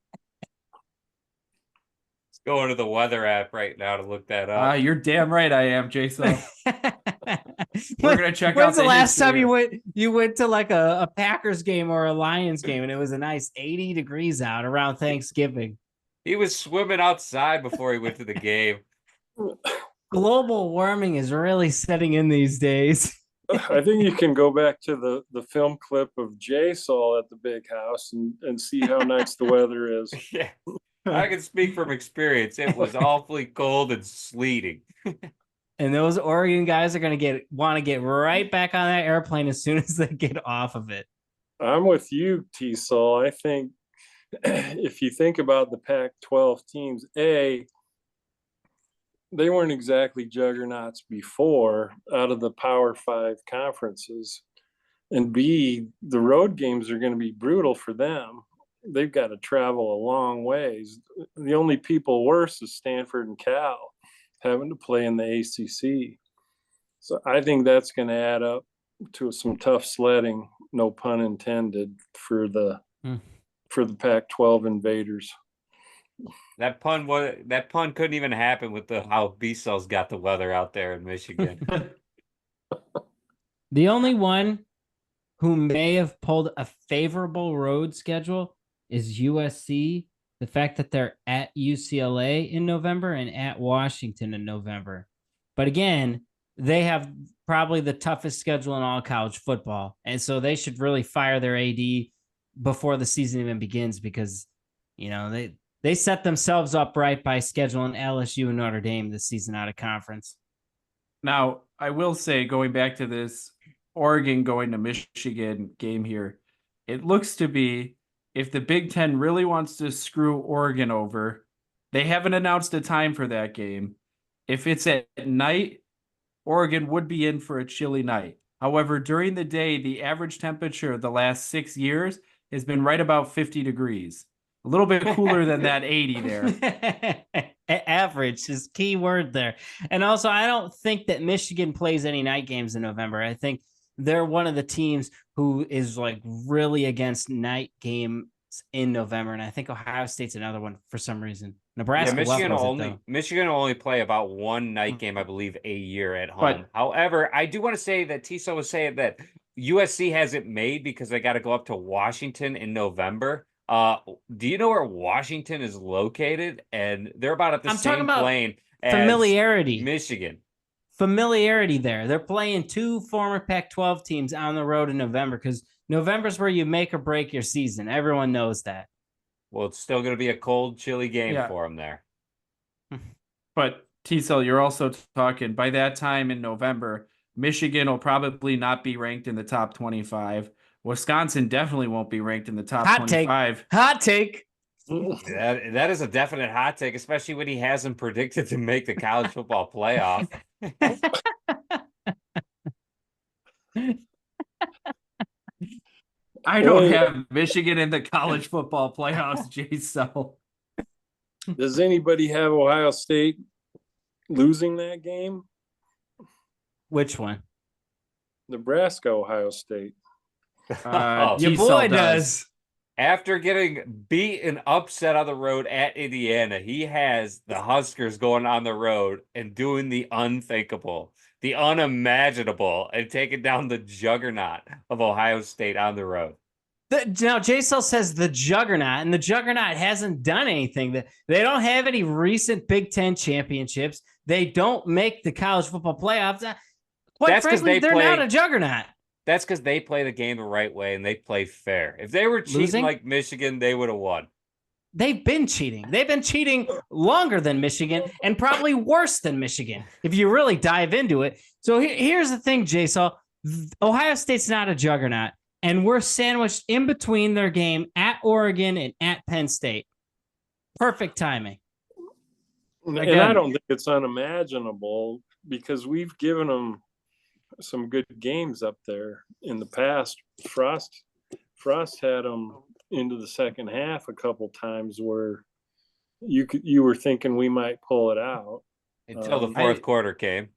go into the weather app right now to look that up. You're damn right I am, Jason. We're gonna check out. When's the last time you went to like a Packers game or a Lions game and it was a nice 80 degrees out around Thanksgiving? He was swimming outside before he went to the game. Global warming is really setting in these days. I think you can go back to the film clip of J-Sol at the Big House and see how nice the weather is. Yeah, I can speak from experience. It was awfully cold and sleeting. And those Oregon guys are going to want to get right back on that airplane as soon as they get off of it. I'm with you, T-Sol. I think if you think about the Pac-12 teams, A, they weren't exactly juggernauts before out of the Power 5 conferences. And B, the road games are going to be brutal for them. they've got to travel a long ways. The only people worse is Stanford and Cal having to play in the ACC. So I think that's going to add up to some tough sledding, no pun intended, for the Pac-12 invaders. That pun couldn't even happen with how B-Cells got the weather out there in Michigan. The only one who may have pulled a favorable road schedule is USC. The fact that they're at UCLA in November and at Washington in November. But again, they have probably the toughest schedule in all college football. And so they should really fire their AD before the season even begins, because, they set themselves up right by scheduling LSU and Notre Dame this season out of conference. Now, I will say, going back to this Oregon going to Michigan game here, it looks to be, if the Big Ten really wants to screw Oregon over, they haven't announced a time for that game. If it's at night, Oregon would be in for a chilly night. However, during the day, the average temperature of the last 6 years has been right about 50 degrees. A little bit cooler than that 80 there. Average is key word there. And also, I don't think that Michigan plays any night games in November. I think they're one of the teams who is like really against night games in November. And I think Ohio State's another one for some reason. Nebraska, Michigan will only play about one night game, I believe, a year at home. However, I do want to say that Tiso was saying that USC has it made because they got to go up to Washington in November. Do you know where Washington is located? And they're about at the same plane as familiarity. Michigan. Familiarity there. They're playing two former Pac-12 teams on the road in November, because November's where you make or break your season. Everyone knows that. Well, it's still going to be a cold, chilly game for them there. But, T-Cell, you're also talking, by that time in November, Michigan will probably not be ranked in the top 25. Wisconsin definitely won't be ranked in the top 25. Hot take. That is a definite hot take, especially when he hasn't predicted to make the college football playoff. I don't have Michigan in the college football playoffs, J-Cell. Does anybody have Ohio State losing that game? Which one? Nebraska, Ohio State. Your boy does. After getting beat and upset on the road at Indiana, he has the Huskers going on the road and doing the unthinkable, the unimaginable, and taking down the juggernaut of Ohio State on the road. Now, J-Cell says the juggernaut, and the juggernaut hasn't done anything. They don't have any recent Big Ten championships. They don't make the college football playoffs. Quite frankly, they're not a juggernaut. That's because they play the game the right way and they play fair. If they were cheating like Michigan, they would have won. They've been cheating. They've been cheating longer than Michigan and probably worse than Michigan, if you really dive into it. So here's the thing, J-Cell. Ohio State's not a juggernaut, and we're sandwiched in between their game at Oregon and at Penn State. Perfect timing. And I don't think it's unimaginable, because we've given them some good games up there in the past. Frost had them into the second half a couple times where you were thinking we might pull it out until the fourth quarter came.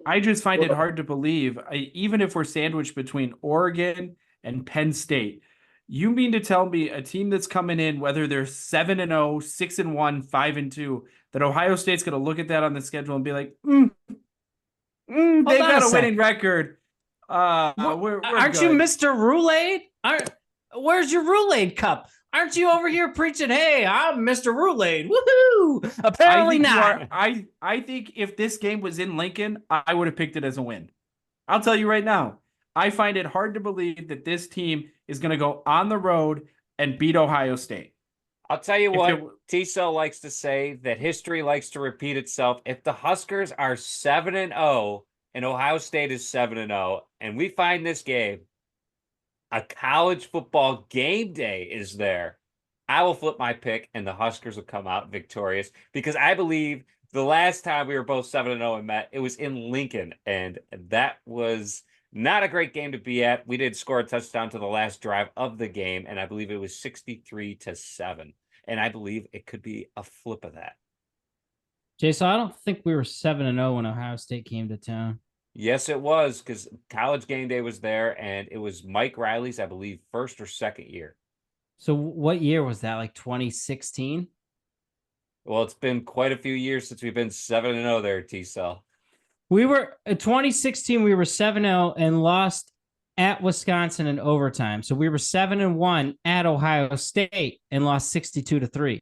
I just find it hard to bbelieve, even if we're sandwiched between Oregon and Penn State, you mean to tell me a team that's coming in, whether they're 7-0, 6-1, 5-2, that Ohio State's going to look at that on the schedule and be like, they got a winning record. Aren't you Mr. Roulade? Where's your Roulade cup? Aren't you over here preaching, hey, I'm Mr. Roulade? Woohoo! Apparently not. I think if this game was in Lincoln, I would have picked it as a win. I'll tell you right now. I find it hard to believe that this team is going to go on the road and beat Ohio State. I'll tell you what, T-Cell likes to say that history likes to repeat itself. If the Huskers are 7-0 and Ohio State is 7-0, and we find this game, a college football game day is there, I will flip my pick and the Huskers will come out victorious, because I believe the last time we were both 7-0 and met, it was in Lincoln, and that was Not a great game to be at. We did score a touchdown to the last drive of the game, and I believe it was 63-7. And I believe it could be a flip of that. Jason, I don't think we were 7-0 when Ohio State came to town. Yes, it was, because College Game Day was there, and it was Mike Riley's, I believe, first or second year. So what year was that? Like 2016? Well, it's been quite a few years since we've been 7-0 there, T-Cell. We were in 2016. We were 7-0 and lost at Wisconsin in overtime. So we were 7-1 at Ohio State and lost 62-3.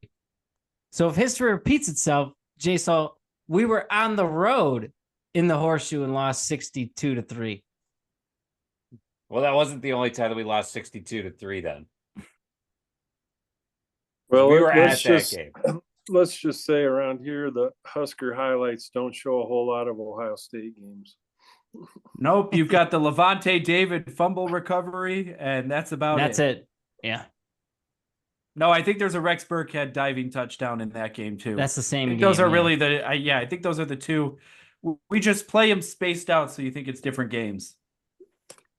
So if history repeats itself, Jason, we were on the road in the Horseshoe and lost 62-3. Well, that wasn't the only time that we lost 62-3 then. Well, we were at that game. Let's just say around here, the Husker highlights don't show a whole lot of Ohio State games. Nope, you've got the Levante David fumble recovery, and that's about That's it. Yeah. No, I think there's a Rex Burkhead diving touchdown in that game too. That's the same game. Those are really I think those are the two. We just play them spaced out, so you think it's different games.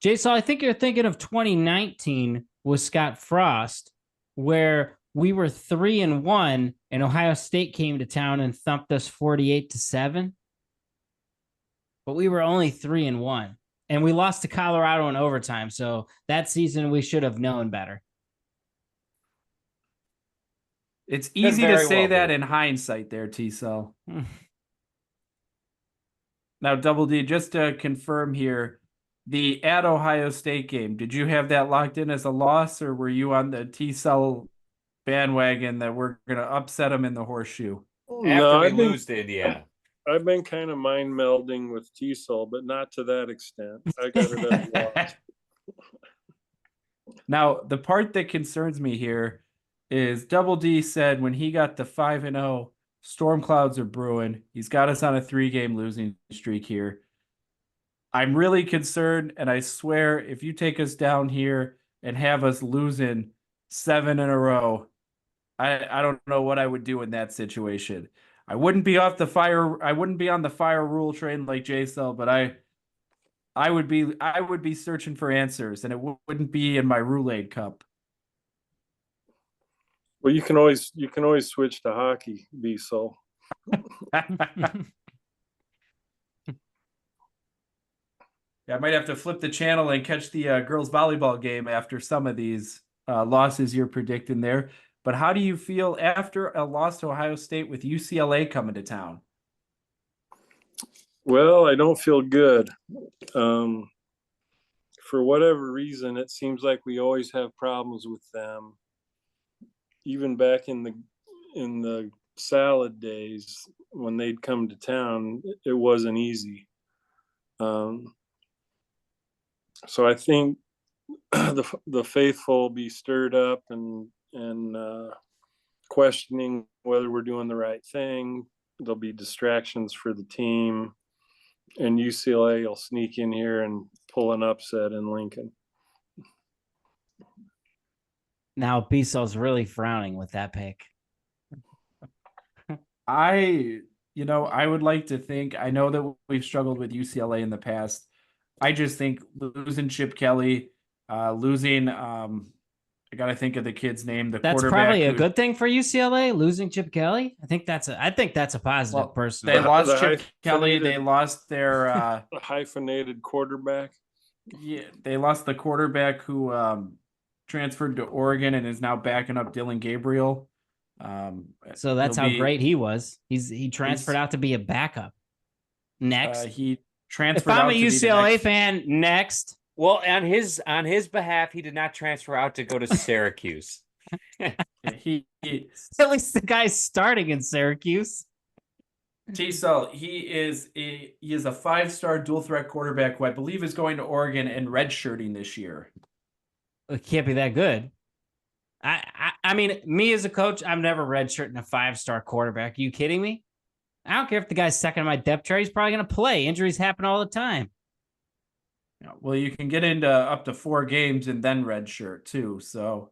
Jason, I think you're thinking of 2019 with Scott Frost, where we were 3-1 and Ohio State came to town and thumped us 48-7. But we were only 3-1 and we lost to Colorado in overtime. So that season we should have known better. It's easy to say that in hindsight there, T-Cell. Now, Double D, just to confirm here, the at Ohio State game, did you have that locked in as a loss, or were you on the T-Cell bandwagon that we're going to upset them in the Horseshoe? After we lose to Indiana. I've been kind of mind melding with T-Cell, but not to that extent. I got it as a loss. Now, the part that concerns me here is Double D said when he got the 5-0, storm clouds are brewing. He's got us on a 3-game losing streak here. I'm really concerned, and I swear if you take us down here and have us losing 7 in a row, I don't know what I would do in that situation. I wouldn't be off the fire. I wouldn't be on the fire rule train like J-Cell, but I would be searching for answers, and it wouldn't be in my Roulade cup. Well, you can always switch to hockey, B-Cell. Yeah, I might have to flip the channel and catch the girls volleyball game after some of these losses you're predicting there. But how do you feel after a loss to Ohio State with UCLA coming to town? Well, I don't feel good. For whatever reason, it seems like we always have problems with them. Even back in the salad days when they'd come to town, it wasn't easy. So I think the faithful will be stirred up and questioning whether we're doing the right thing. There'll be distractions for the team, and UCLA will sneak in here and pull an upset in Lincoln. Now Bissell's really frowning with that pick. I would like to think, I know that we've struggled with UCLA in the past. I just think losing Chip Kelly, losing, I got to think of the kid's name. That's probably a good thing for UCLA, losing Chip Kelly. I think that's a positive person. They lost Chip Kelly. They lost their hyphenated quarterback. Yeah, they lost the quarterback who transferred to Oregon and is now backing up Dylan Gabriel. So that's how great he was. He transferred out to be a backup. Next, he transferred. If I'm a UCLA fan, next. Well, on his behalf, he did not transfer out to go to Syracuse. At least the guy's starting in Syracuse. T-Cell, he is a 5-star dual threat quarterback who I believe is going to Oregon and redshirting this year. It can't be that good. I mean, me as a coach, I'm never redshirting a 5-star quarterback. Are you kidding me? I don't care if the guy's second in my depth chart. He's probably going to play. Injuries happen all the time. Yeah, well, you can get into up to 4 games and then redshirt too. So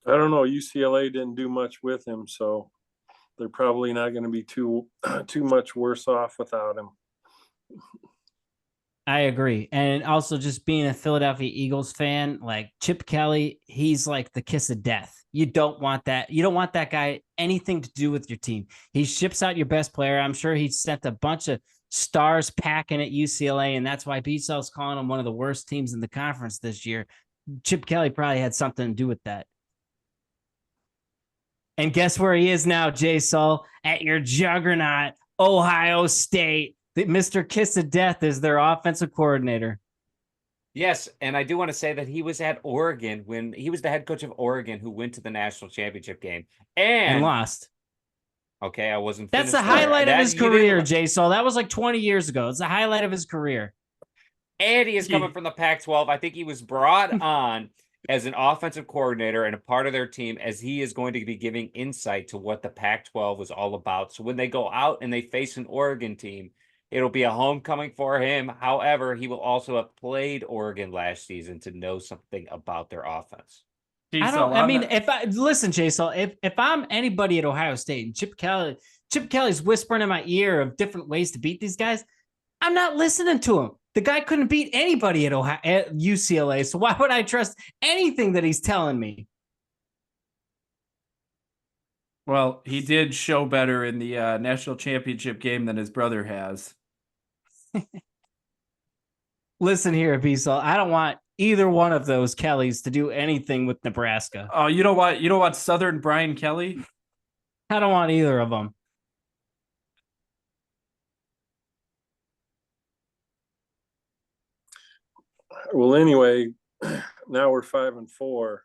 I don't know. UCLA didn't do much with him, so they're probably not going to be too much worse off without him. I agree. And also just being a Philadelphia Eagles fan, like Chip Kelly, he's like the kiss of death. You don't want that. You don't want that guy anything to do with your team. He ships out your best player. I'm sure he sent a bunch of stars packing at UCLA, and that's why B-Cell's calling him one of the worst teams in the conference this year. Chip Kelly probably had something to do with that. And guess where he is now, Jay Sull? At your juggernaut, Ohio State. Mr. Kiss of Death is their offensive coordinator. Yes, and I do want to say that he was at Oregon when he was the head coach of Oregon, who went to the national championship game And and lost. Okay, I wasn't. That's the highlight of his career, Jay Saul. That was like 20 years ago. It's the highlight of his career. And he is coming from the Pac-12. I think he was brought on as an offensive coordinator and a part of their team, as he is going to be giving insight to what the Pac-12 was all about. So when they go out and they face an Oregon team, it'll be a homecoming for him. However, he will also have played Oregon last season to know something about their offense. If I listen, Jason, if I'm anybody at Ohio State and Chip Kelly's whispering in my ear of different ways to beat these guys, I'm not listening to him. The guy couldn't beat anybody at UCLA, so why would I trust anything that he's telling me? Well, he did show better in the national championship game than his brother has. Listen here, Beasel. I don't want either one of those Kellys to do anything with Nebraska. Oh, you know what? You know what? Southern Brian Kelly? I don't want either of them. Well, anyway, now we're 5-4,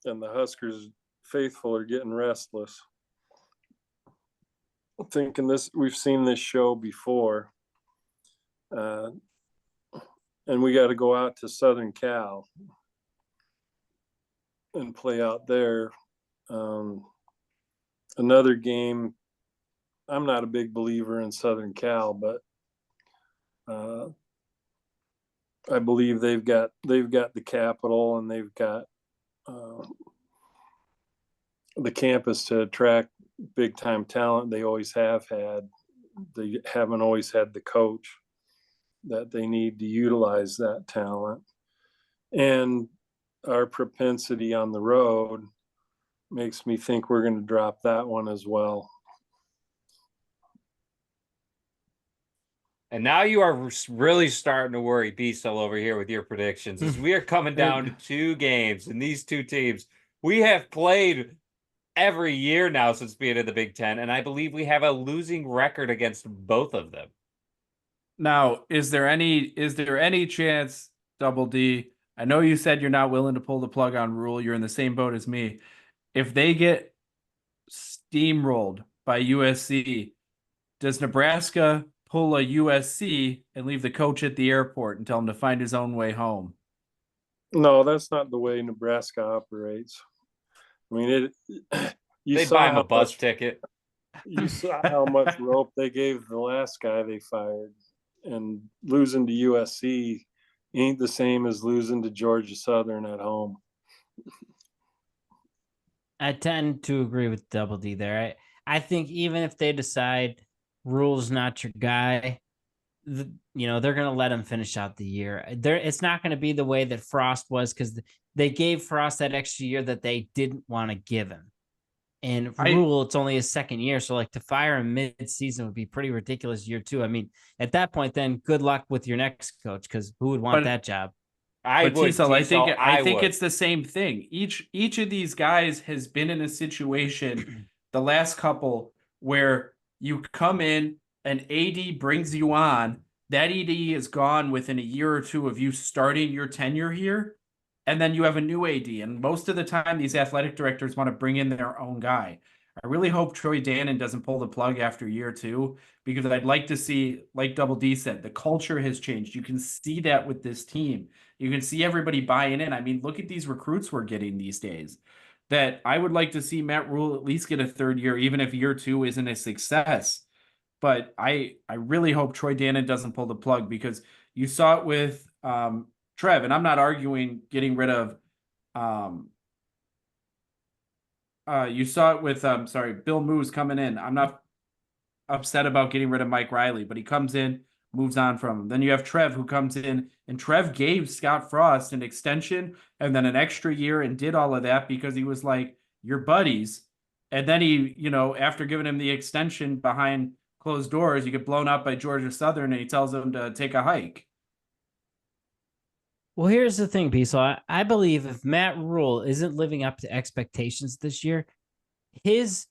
and the Huskers faithful are getting restless. Thinking we've seen this show before, and we got to go out to Southern Cal and play out there. Another game. I'm not a big believer in Southern Cal, but I believe they've got the capital, and they've got the campus to attract big time talent. They always have had. They haven't always had the coach that they need to utilize that talent. And our propensity on the road makes me think we're going to drop that one as well. And now you are really starting to worry Beasel over here with your predictions, as we are coming down to 2 games, and these 2 teams we have played every year now since being in the Big Ten, and I believe we have a losing record against both of them. Now, is there any chance, Double D? I know you said you're not willing to pull the plug on Rule. You're in the same boat as me. If they get steamrolled by USC, does Nebraska pull a USC and leave the coach at the airport and tell him to find his own way home? No, that's not the way Nebraska operates. I mean, they buy him a bus ticket. You saw how much rope they gave the last guy they fired, and losing to USC ain't the same as losing to Georgia Southern at home. I tend to agree with Double D there. I think even if they decide Rule's not your guy, they're going to let him finish out the year. It's not going to be the way that Frost was, because they gave Frost that extra year that they didn't want to give him. And Rule, it's only his second year, so like to fire him mid-season would be pretty ridiculous year 2. I mean, at that point, then good luck with your next coach, because who would want that job? I think it's the same thing. Each of these guys has been in a situation, the last couple, where you come in, an AD brings you on, that AD is gone within a year or 2 of you starting your tenure here, and then you have a new AD. And most of the time, these athletic directors want to bring in their own guy. I really hope Troy Dannon doesn't pull the plug after year 2, because I'd like to see, like Double D said, the culture has changed. You can see that with this team. You can see everybody buying in. I mean, look at these recruits we're getting these days. That I would like to see Matt Rule at least get a 3rd year, even if year 2 isn't a success. But I really hope Troy Dannon doesn't pull the plug, because you saw it with Trev, and I'm not arguing getting rid of you saw it with Bill Moose coming in. I'm not upset about getting rid of Mike Riley, but he comes in, moves on from him. Then you have Trev who comes in, and Trev gave Scott Frost an extension and then an extra year and did all of that because he was like, "You're buddies." And then he, after giving him the extension behind closed doors, you get blown up by Georgia Southern, and he tells him to take a hike. Well, here's the thing, P. So I believe if Matt Rule isn't living up to expectations this year, his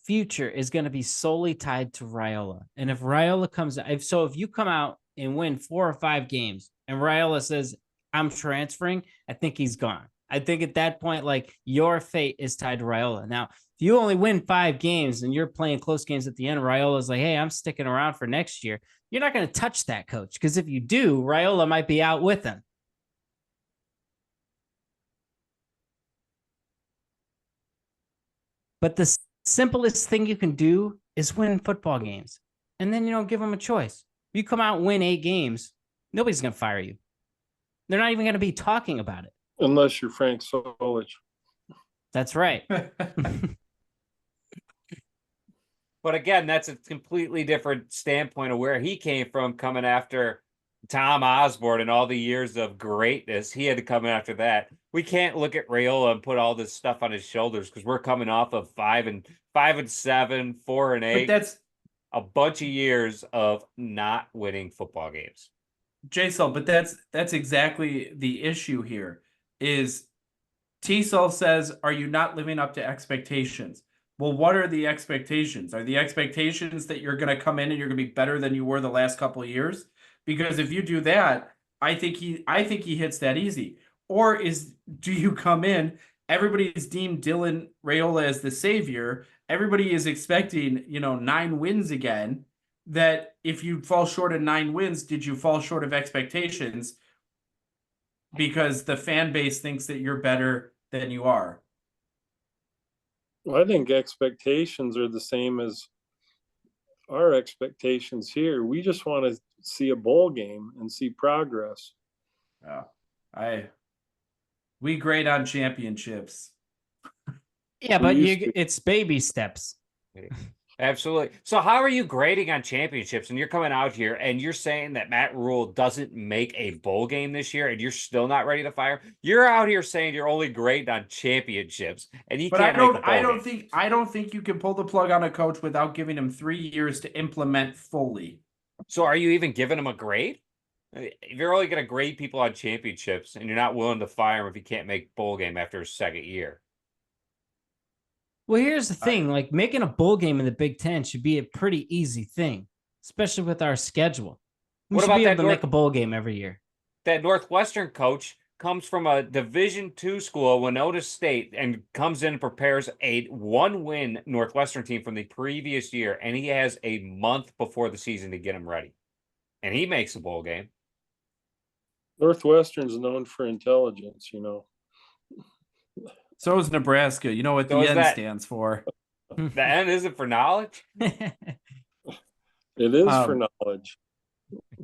future is going to be solely tied to Raiola. And if Raiola comes, if you come out and win 4 or 5 games and Raiola says, "I'm transferring," I think he's gone. I think at that point, like, your fate is tied to Raiola. Now, if you only win 5 games and you're playing close games at the end, Raiola's like, "Hey, I'm sticking around for next year." You're not going to touch that coach, because if you do, Raiola might be out with him. But the simplest thing you can do is win football games. And then, give them a choice. If you come out and win 8 games, nobody's going to fire you. They're not even going to be talking about it. Unless you're Frank Sully. That's right. But again, that's a completely different standpoint of where he came from, coming after Tom Osborne and all the years of greatness. He had to come after that. We can't look at Raiola and put all this stuff on his shoulders, because we're coming off of 5-7, 4-8. But that's a bunch of years of not winning football games. J-Sol, but that's exactly the issue here. Is T-Sol says, "Are you not living up to expectations?" Well, what are the expectations? Are the expectations that you're going to come in and you're going to be better than you were the last couple of years? Because if you do that, I think he hits that easy. Or do you come in, everybody's deemed Dylan Raiola as the savior, everybody is expecting, 9 wins again, that if you fall short of 9 wins, did you fall short of expectations because the fan base thinks that you're better than you are? Well, I think expectations are the same as our expectations here. We just want to see a bowl game and see progress. We grade on championships. Yeah, but it's baby steps. Absolutely. So how are you grading on championships? And you're coming out here and you're saying that Matt Rule doesn't make a bowl game this year and you're still not ready to fire? You're out here saying you're only grading on championships, and he can't make a bowl game. I don't think you can pull the plug on a coach without giving him 3 years to implement fully. So are you even giving him a grade? If you're only going to grade people on championships and you're not willing to fire him if he can't make bowl game after his 2nd year. Well, here's the thing. Like, making a bowl game in the Big Ten should be a pretty easy thing, especially with our schedule. We should be able to make a bowl game every year. That Northwestern coach comes from a Division II school, Winona State, and comes in and prepares a 1-win Northwestern team from the previous year, and he has a month before the season to get him ready. And he makes a bowl game. Northwestern's known for intelligence, So is Nebraska. You know what the N stands for. The N isn't for knowledge? It is for knowledge.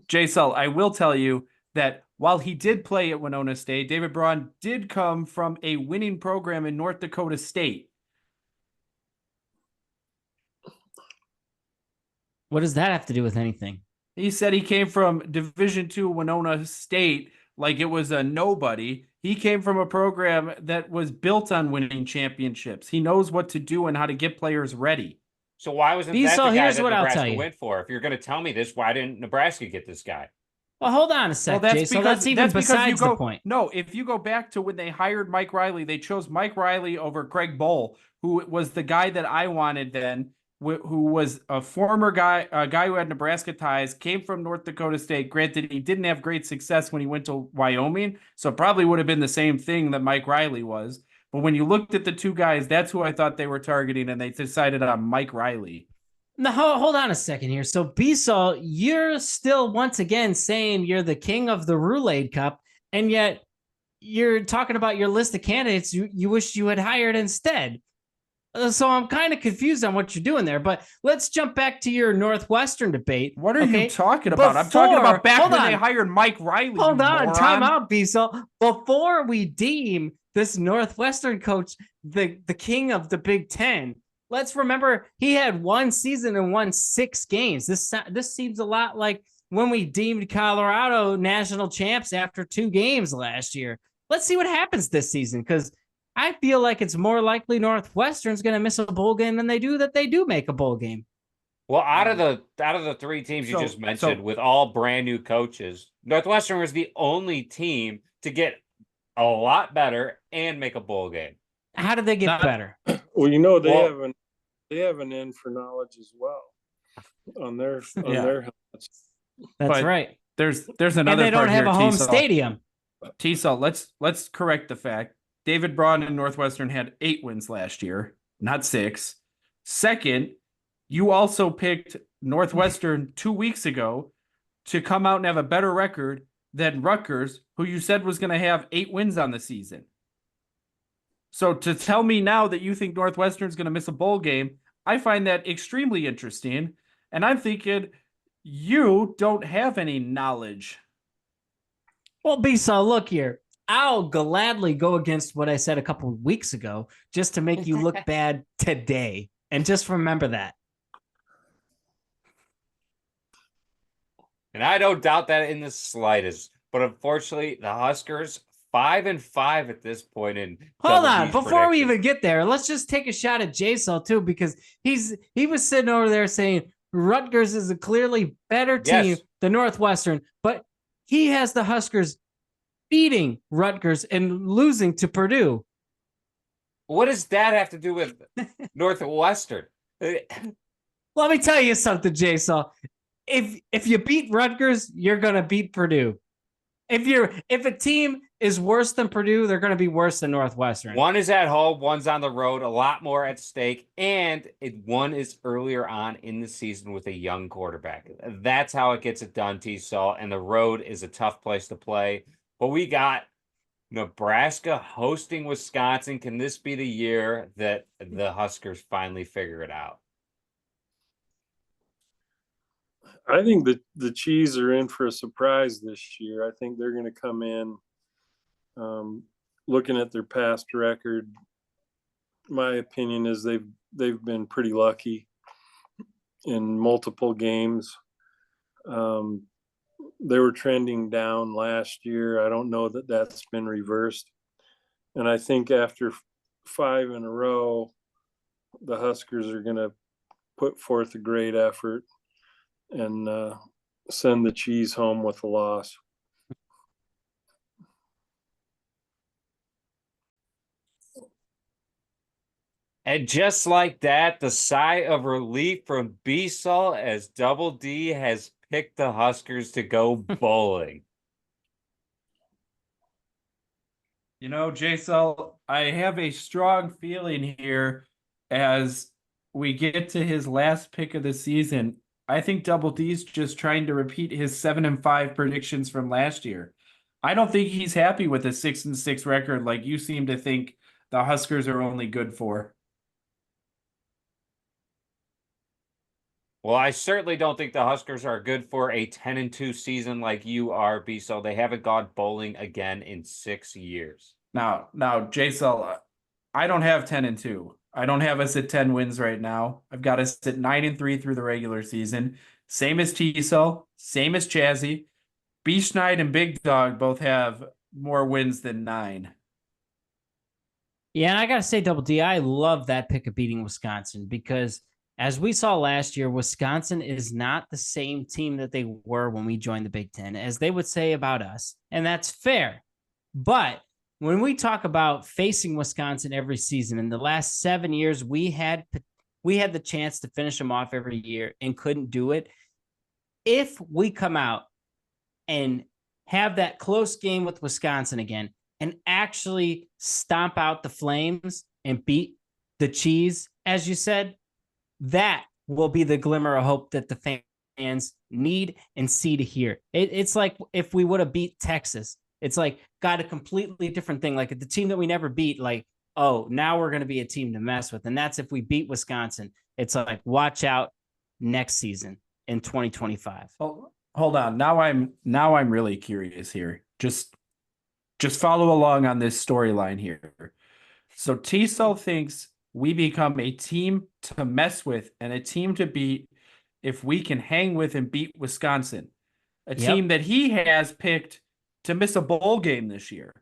J-Sol, I will tell you that while he did play at Winona State, David Braun did come from a winning program in North Dakota State. What does that have to do with anything? He said he came from Division II Winona State like it was a nobody. He came from a program that was built on winning championships. He knows what to do and how to get players ready. So why wasn't that the guy that Nebraska went for? If you're going to tell me this, why didn't Nebraska get this guy? Well, hold on a sec, Jay. So that's even besides the point. No, if you go back to when they hired Mike Riley, they chose Mike Riley over Craig Bohl, who was the guy that I wanted then, who was a former guy, a guy who had Nebraska ties, came from North Dakota State. Granted, he didn't have great success when he went to Wyoming, so it probably would have been the same thing that Mike Riley was. But when you looked at the two guys, that's who I thought they were targeting, and they decided on Mike Riley. Now, hold on a second here. So, Bissell, you're still once again saying you're the king of the Roulade Cup, and yet you're talking about your list of candidates you wish you had hired instead. So I'm kind of confused on what you're doing there, but let's jump back to your Northwestern debate. What are you talking about? I'm talking about back when they hired Mike Riley. Hold on, time out, Bissell. Before we deem this Northwestern coach the king of the Big Ten, let's remember he had 1 season and won 6 games. This seems a lot like when we deemed Colorado national champs after 2 games last year. Let's see what happens this season, because I feel like it's more likely Northwestern's going to miss a bowl game than they do make a bowl game. Well, out of the 3 teams you just mentioned, with all brand new coaches, Northwestern was the only team to get a lot better and make a bowl game. How did they get better? Well, they have an end for knowledge as well on their helmets. That's right. There's another and they don't part have here, a home T-Saw. stadium. T-Saw, let's correct the fact. David Braun and Northwestern had 8 wins last year, not 6. Second, you also picked Northwestern 2 weeks ago to come out and have a better record than Rutgers, who you said was going to have 8 wins on the season. So to tell me now that you think Northwestern's going to miss a bowl game, I find that extremely interesting. And I'm thinking you don't have any knowledge. Well, Bisa, look here. I'll gladly go against what I said a couple of weeks ago just to make you look bad today. And just remember that. And I don't doubt that in the slightest. But unfortunately, the Huskers 5-5 at this point in. Hold on, before we even get there, let's just take a shot at J-Cell too, because he was sitting over there saying Rutgers is a clearly better team than Northwestern, but he has the Huskers beating Rutgers and losing to Purdue. What does that have to do with Northwestern? Let me tell you something, J-Cell. If you beat Rutgers, you're gonna beat Purdue. If a team is worse than Purdue, they're going to be worse than Northwestern. One is at home, one's on the road, a lot more at stake, and one is earlier on in the season with a young quarterback. That's how it gets it done, T-Saw, and the road is a tough place to play. But we got Nebraska hosting Wisconsin. Can this be the year that the Huskers finally figure it out? I think the Cheese are in for a surprise this year. I think they're going to come in looking at their past record. My opinion is they've been pretty lucky in multiple games. They were trending down last year. I don't know that that's been reversed. And I think after 5 in a row, the Huskers are going to put forth a great effort and send the Cheese home with a loss. And just like that, the sigh of relief from B-Sol as Double D has picked the Huskers to go bowling. J-Sol, I have a strong feeling here as we get to his last pick of the season. I think Double D's just trying to repeat his 7-5 predictions from last year. I don't think he's happy with a 6-6 record like you seem to think the Huskers are only good for. Well, I certainly don't think the Huskers are good for a 10-2 season like you are, B-Sol. They haven't gone bowling again in 6 years. Now, J-Sol, I don't have 10-2. I don't have us at 10 wins right now. I've got us at 9-3 through the regular season. Same as T-Cell, same as Chazzy. B-Schneid and Big Dog both have more wins than 9. Yeah, and I got to say, Double D, I love that pick of beating Wisconsin because as we saw last year, Wisconsin is not the same team that they were when we joined the Big Ten, as they would say about us, and that's fair. But when we talk about facing Wisconsin every season, in the last 7 years, we had the chance to finish them off every year and couldn't do it. If we come out and have that close game with Wisconsin again and actually stomp out the Flames and beat the Cheese, as you said, that will be the glimmer of hope that the fans need and see to hear. It's like if we would have beat Texas. It's like got a completely different thing. Like the team that we never beat, like, oh, now we're going to be a team to mess with. And that's if we beat Wisconsin. It's like, watch out next season in 2025. Oh, hold on. Now I'm really curious here. Just follow along on this storyline here. So T-Cell thinks we become a team to mess with and a team to beat if we can hang with and beat Wisconsin. a team that he has picked to miss a bowl game this year.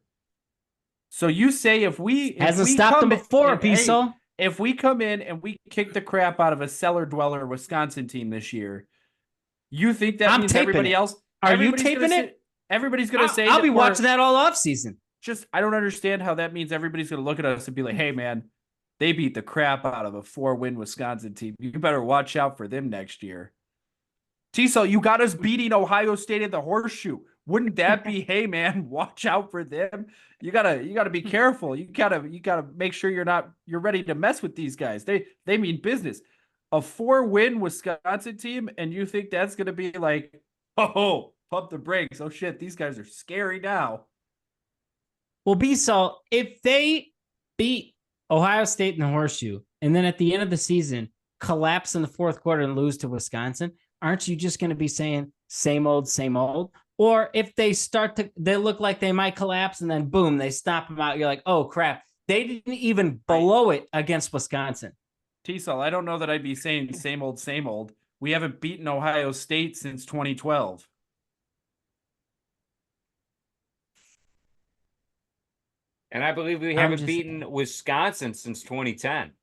So you say if we stopped them before, Piso. If we come in and we kick the crap out of a cellar dweller Wisconsin team this year, you think that means everybody else? Are you taping it? Everybody's going to say I'll be watching that all off season. I don't understand how that means everybody's going to look at us and be like, hey, man, they beat the crap out of a 4-win Wisconsin team. You better watch out for them next year. T-Cell, you got us beating Ohio State at the Horseshoe. Wouldn't that be, hey, man, watch out for them? You gotta be careful. You gotta make sure you're ready to mess with these guys. They mean business. A 4-win Wisconsin team, and you think that's gonna be like, oh, pump the brakes. Oh shit, these guys are scary now. Well, B-Salt, if they beat Ohio State in the Horseshoe, and then at the end of the season, collapse in the fourth quarter and lose to Wisconsin, aren't you just going to be saying same old, same old? Or if they they look like they might collapse and then boom, they stop them out. You're like, oh crap, they didn't even blow it against Wisconsin. T-Cell, I don't know that I'd be saying same old, same old. We haven't beaten Ohio State since 2012. And I believe we haven't beaten Wisconsin since 2010.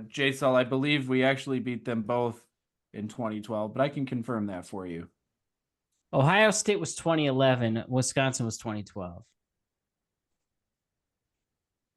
J-Cell, I believe we actually beat them both in 2012, but I can confirm that for you. Ohio State was 2011. Wisconsin was 2012.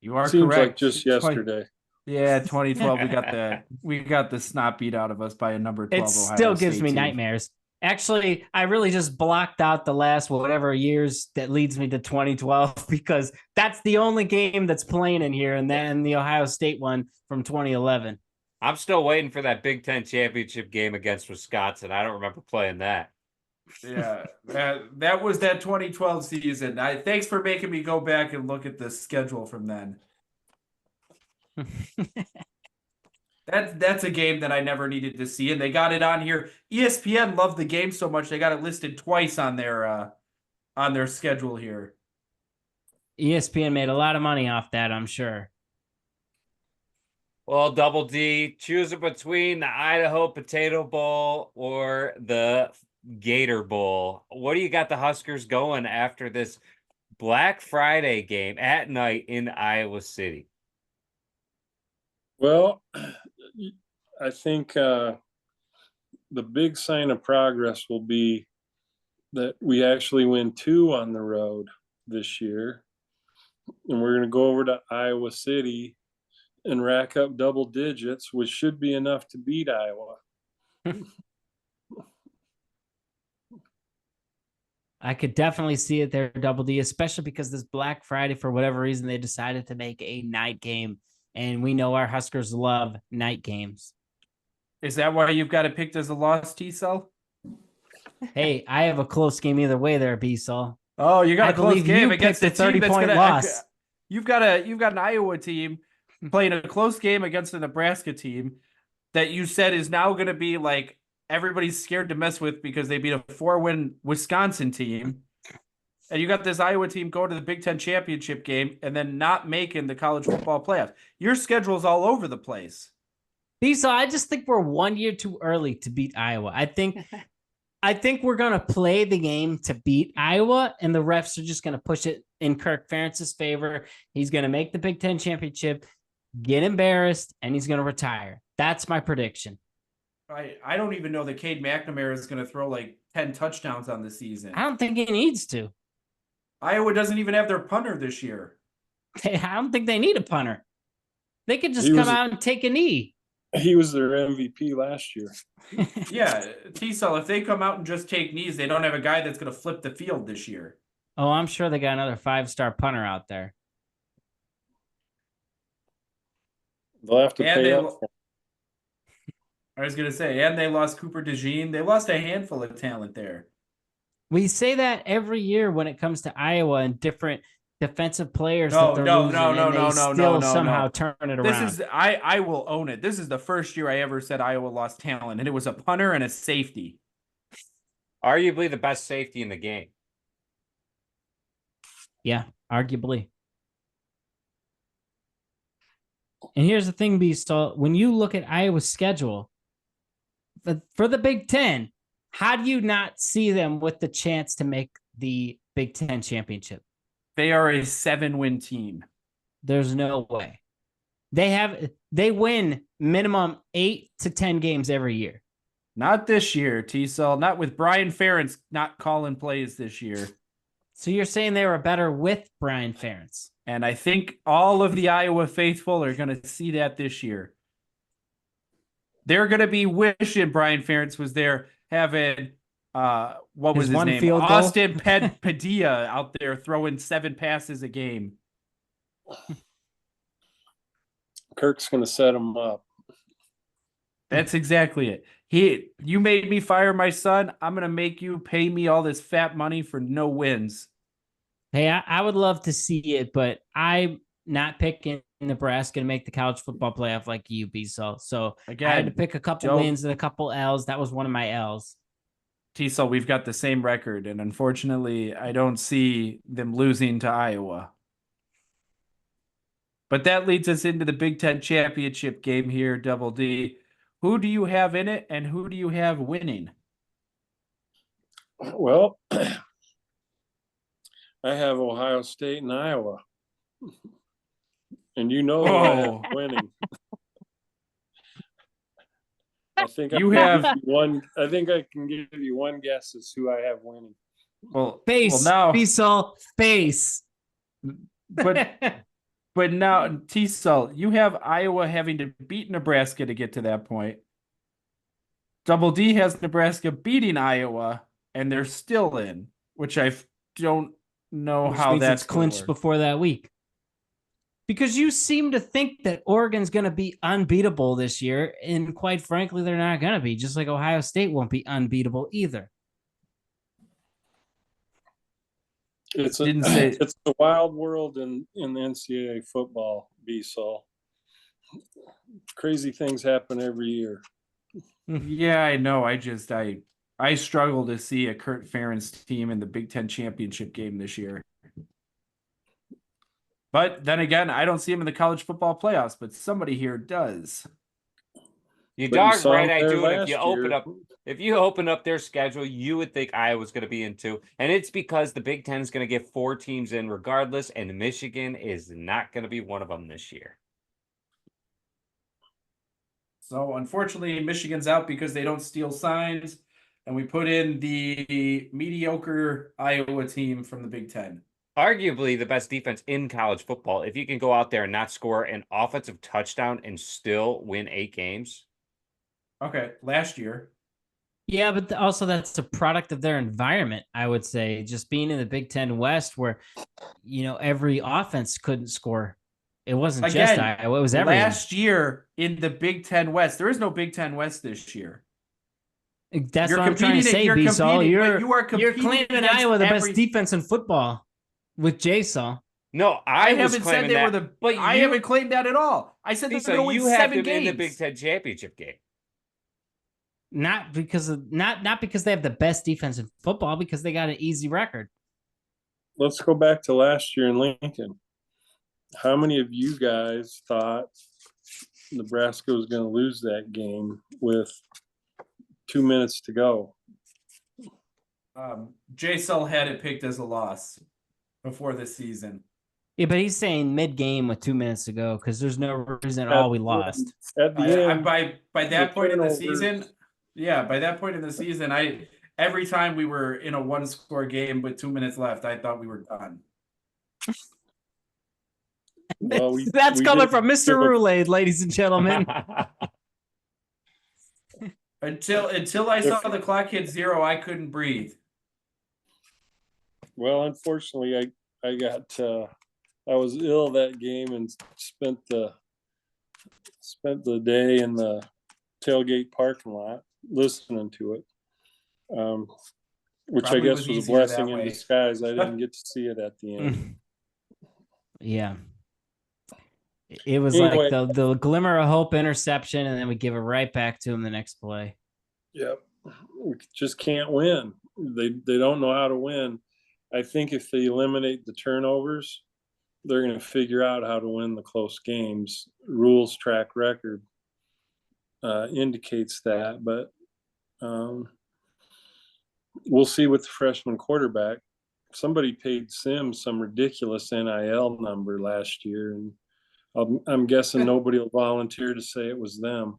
You are Seems correct. Like just yesterday. Yeah, 2012. We got the snot beat out of us by a number 12. It still gives me nightmares. Actually, I really just blocked out the last whatever years that leads me to 2012 because that's the only game that's playing in here, and then the Ohio State one from 2011. I'm still waiting for that Big Ten championship game against Wisconsin. I don't remember playing that. Yeah, that was that 2012 season. Thanks for making me go back and look at the schedule from then. That's a game that I never needed to see, and they got it on here. ESPN loved the game so much they got it listed twice on their schedule here. ESPN made a lot of money off that, I'm sure. Well, Double D, choosing between the Idaho Potato Bowl or the Gator Bowl. What do you got the Huskers going after this Black Friday game at night in Iowa City? Well, I think the big sign of progress will be that we actually win 2 on the road this year. And we're going to go over to Iowa City and rack up double digits, which should be enough to beat Iowa. I could definitely see it there, Double D, especially because this Black Friday, for whatever reason, they decided to make a night game. And we know our Huskers love night games. Is that why you've got it picked as a loss, T-Cell? Hey, I have a close game either way there, B-Cell. Oh, you got a close game against a 30-point loss. You've got an Iowa team playing a close game against a Nebraska team that you said is now going to be like everybody's scared to mess with because they beat a 4-win Wisconsin team. And you got this Iowa team going to the Big Ten championship game and then not making the college football playoffs. Your schedule's all over the place. So I just think we're 1 year too early to beat Iowa. I think we're going to play the game to beat Iowa, and the refs are just going to push it in Kirk Ferentz's favor. He's going to make the Big Ten championship, get embarrassed, and he's going to retire. That's my prediction. I don't even know that Cade McNamara is going to throw like 10 touchdowns on the season. I don't think he needs to. Iowa doesn't even have their punter this year. I don't think they need a punter. They could just come out and take a knee. He was their MVP last year. Yeah, T-Cell, if they come out and just take knees, they don't have a guy that's going to flip the field this year. Oh, I'm sure they got another 5-star punter out there. They'll have to pay up. I was going to say, and they lost Cooper DeJean. They lost a handful of talent there. We say that every year when it comes to Iowa and different defensive players No, that they're no, losing, no, no, and they no, still no, no, somehow no. turn it This around. is I will own it. This is the first year I ever said Iowa lost talent, and it was a punter and a safety. Arguably the best safety in the game. Yeah, arguably. And here's the thing, Beast. So when you look at Iowa's schedule for the Big Ten, How do you not see them with the chance to make the Big Ten championship? They are a 7-win team. There's no way. They win minimum 8 to 10 games every year. Not this year, T-Cell. Not with Brian Ferentz not calling plays this year. So you're saying they were better with Brian Ferentz? And I think all of the Iowa faithful are going to see that this year. They're going to be wishing Brian Ferentz was there, having what was his name? Austin Padilla out there throwing 7 passes a game. Kirk's going to set him up. That's exactly it. You made me fire my son. I'm going to make you pay me all this fat money for no wins. Hey, I would love to see it, but I'm not picking Nebraska to make the college football playoff like you, B-Sol. So again, I had to pick a couple wins and a couple L's. That was one of my L's. T-Cell, we've got the same record, and unfortunately, I don't see them losing to Iowa. But that leads us into the Big Ten championship game here, Double D. Who do you have in it, and who do you have winning? Well, I have Ohio State and Iowa. And who I have winning. I think I can give you one guess as who I have winning. Well, face, now B-Sol, face. But now, T-Cell, you have Iowa having to beat Nebraska to get to that point. Double D has Nebraska beating Iowa, and they're still in, which I don't know how that's clinched before that week. Because you seem to think that Oregon's going to be unbeatable this year, and quite frankly, they're not going to be, just like Ohio State won't be unbeatable either. It's a wild world in the NCAA football, B-Sol. Crazy things happen every year. Yeah, I know. I struggle to see a Kurt Ferentz team in the Big Ten championship game this year. But then again, I don't see him in the college football playoffs, but somebody here does. You darn right I do. And if you open up their schedule, you would think Iowa's going to be in too. And it's because the Big Ten is going to get 4 teams in regardless, and Michigan is not going to be one of them this year. So unfortunately, Michigan's out because they don't steal signs, and we put in the mediocre Iowa team from the Big Ten. Arguably the best defense in college football. If you can go out there and not score an offensive touchdown and still win 8 games. Okay, last year. Yeah, but also that's a product of their environment, I would say. Just being in the Big Ten West where, every offense couldn't score. It wasn't just Iowa, it was everyone. Last year in the Big Ten West, there is no Big Ten West this year. That's what I'm trying to say, B-Sol. You're claiming Iowa the best defense in football with J-Sol. No, I haven't said they were the. But I haven't claimed that at all. I said they're going to win 7 games in the Big Ten championship game. Not because they have the best defense in football, because they got an easy record. Let's go back to last year in Lincoln. How many of you guys thought Nebraska was going to lose that game with 2 minutes to go? J-Cell had it picked as a loss before the season. Yeah, but he's saying mid-game with 2 minutes to go because there's no reason at all we lost. At the end, by that point in the season, every time we were in a 1-score game with 2 minutes left, I thought we were done. Well, that's coming from Mr. Roulade, ladies and gentlemen. Until I saw the clock hit 0, I couldn't breathe. Well, unfortunately, I was ill that game and spent the day in the tailgate parking lot listening to it, which Probably I guess was a blessing in disguise. I didn't get to see it at the end. Yeah. It was anyway, like the glimmer of hope interception, and then we give it right back to him the next play. Yep. We just can't win. They don't know how to win. I think if they eliminate the turnovers, they're going to figure out how to win the close games. Rules track record indicates that, but we'll see with the freshman quarterback. Somebody paid Sims some ridiculous NIL number last year, and I'm guessing nobody will volunteer to say it was them.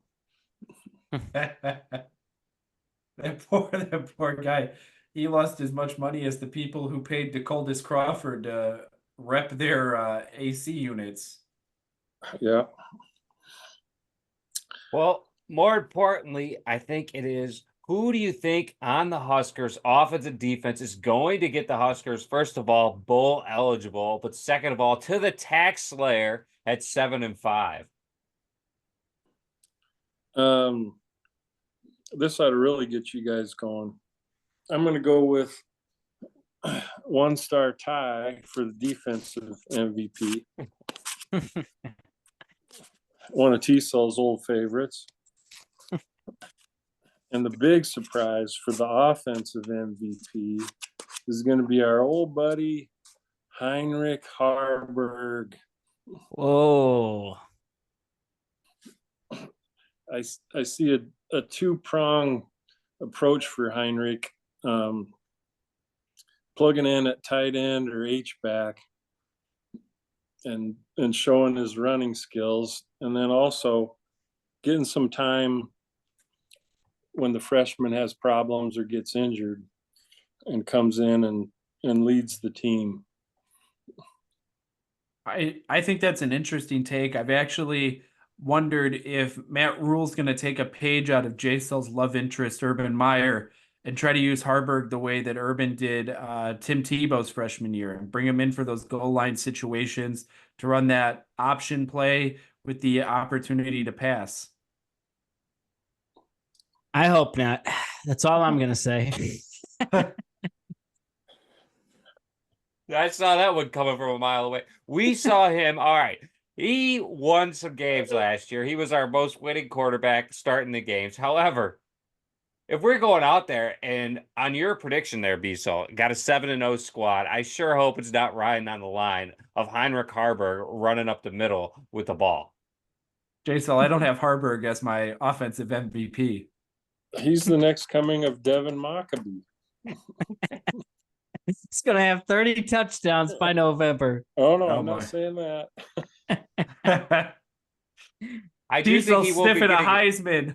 That poor guy. He lost as much money as the people who paid DeColdis Crawford to rep their AC units. Yeah. Well, more importantly, I think it is who do you think on the Huskers offensive defense is going to get the Huskers, first of all, bowl eligible, but second of all, to the tax slayer at 7-5? This ought to really get you guys going. I'm going to go with 1-star tie for the defensive MVP. One of T-Cell's old favorites. And the big surprise for the offensive MVP is going to be our old buddy, Heinrich Harburg. Whoa. I see a two-prong approach for Heinrich, plugging in at tight end or H-back and showing his running skills, and then also getting some time when the freshman has problems or gets injured and comes in and leads the team. I think that's an interesting take. I've actually wondered if Matt Rule's going to take a page out of J-Cell's love interest, Urban Meyer, and try to use Harburg the way that Urban did Tim Tebow's freshman year and bring him in for those goal line situations to run that option play with the opportunity to pass. I hope not. That's all I'm going to say. I saw that one coming from a mile away. We saw him. All right. He won some games last year. He was our most winning quarterback starting the games. However, if we're going out there and on your prediction there, B-Sol, got a 7-0 squad, I sure hope it's not riding on the line of Heinrich Harburg running up the middle with the ball. J-Cell, I don't have Harburg as my offensive MVP. He's the next coming of Devin Mockabee. He's going to have 30 touchdowns by November. Oh, no, I'm not saying that. I do think he will be sniffing a getting Heisman.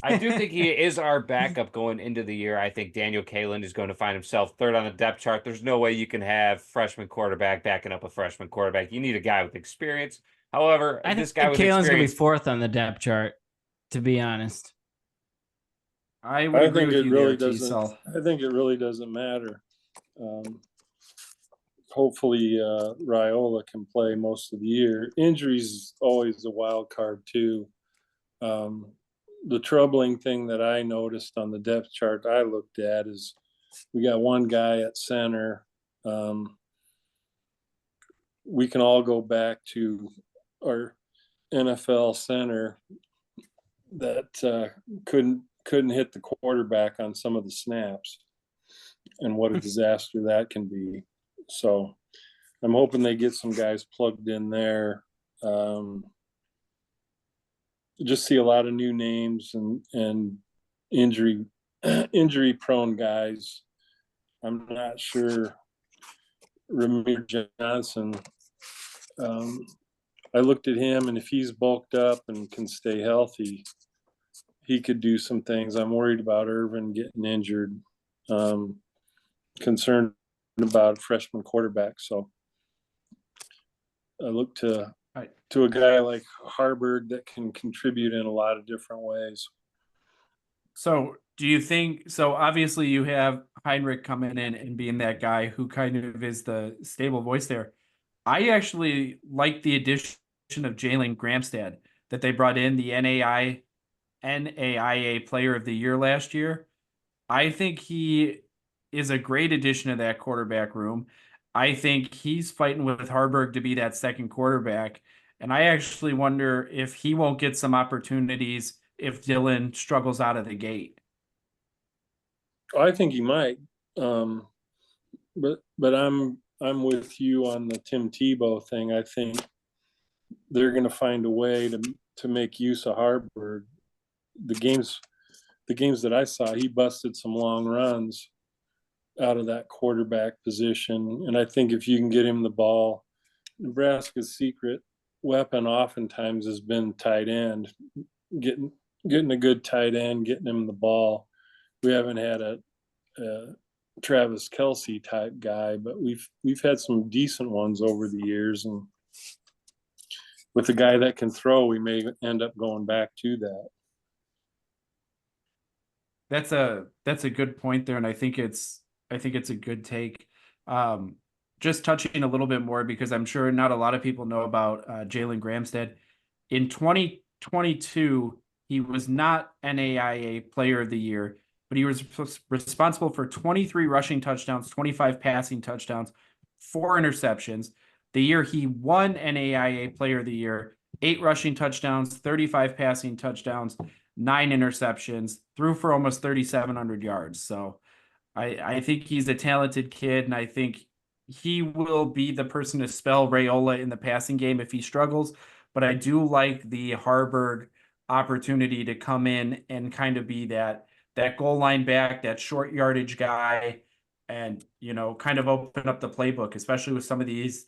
I do think he is our backup going into the year. I think Daniel Kaelin is going to find himself third on the depth chart. There's no way you can have freshman quarterback backing up a freshman quarterback. You need a guy with experience. However, I this think guy with Kaelin's going to be experience, fourth on the depth chart, to be honest. I would agree with you there, T-Cell. I think it really doesn't matter. Hopefully, Raiola can play most of the year. Injuries is always a wild card too. The troubling thing that I noticed on the depth chart I looked at is we got one guy at center. We can all go back to our NFL center that couldn't hit the quarterback on some of the snaps, and what a disaster that can be. So I'm hoping they get some guys plugged in there. Just see a lot of new names and injury prone guys. I'm not sure. Ramir Johnson. I looked at him, and if he's bulked up and can stay healthy, he could do some things. I'm worried about Irvin getting injured. Concerned about freshman quarterback. So I look to a guy like Harburg that can contribute in a lot of different ways. So do you think, so obviously you have Heinrich coming in and being that guy who kind of is the stable voice there. I actually like the addition of Jalen Gramstad that they brought in, the NAIA Player of the Year last year. I think he is a great addition to that quarterback room. I think he's fighting with Harburg to be that second quarterback. And I actually wonder if he won't get some opportunities if Dylan struggles out of the gate. I think he might. But I'm with you on the Tim Tebow thing. I think they're going to find a way to make use of Harburg. The games that I saw, he busted some long runs. out of that quarterback position. And I think if you can get him the ball, Nebraska's secret weapon oftentimes has been tight end, getting a good tight end, getting him the ball. We haven't had a Travis Kelce type guy, but we've had some decent ones over the years, and with a guy that can throw, we may end up going back to that. That's a good point there, and I think it's a good take. Just touching a little bit more, because I'm sure not a lot of people know about Jalen Gramstead. In 2022, he was not NAIA Player of the Year, but he was responsible for 23 rushing touchdowns, 25 passing touchdowns, 4 interceptions. The year he won NAIA Player of the Year, 8 rushing touchdowns, 35 passing touchdowns, 9 interceptions, threw for almost 3,700 yards. So I think he's a talented kid, and I think he will be the person to spell Raiola in the passing game if he struggles. But I do like the Harburg opportunity to come in and kind of be that goal line back, that short yardage guy, and, you know, kind of open up the playbook, especially with some of these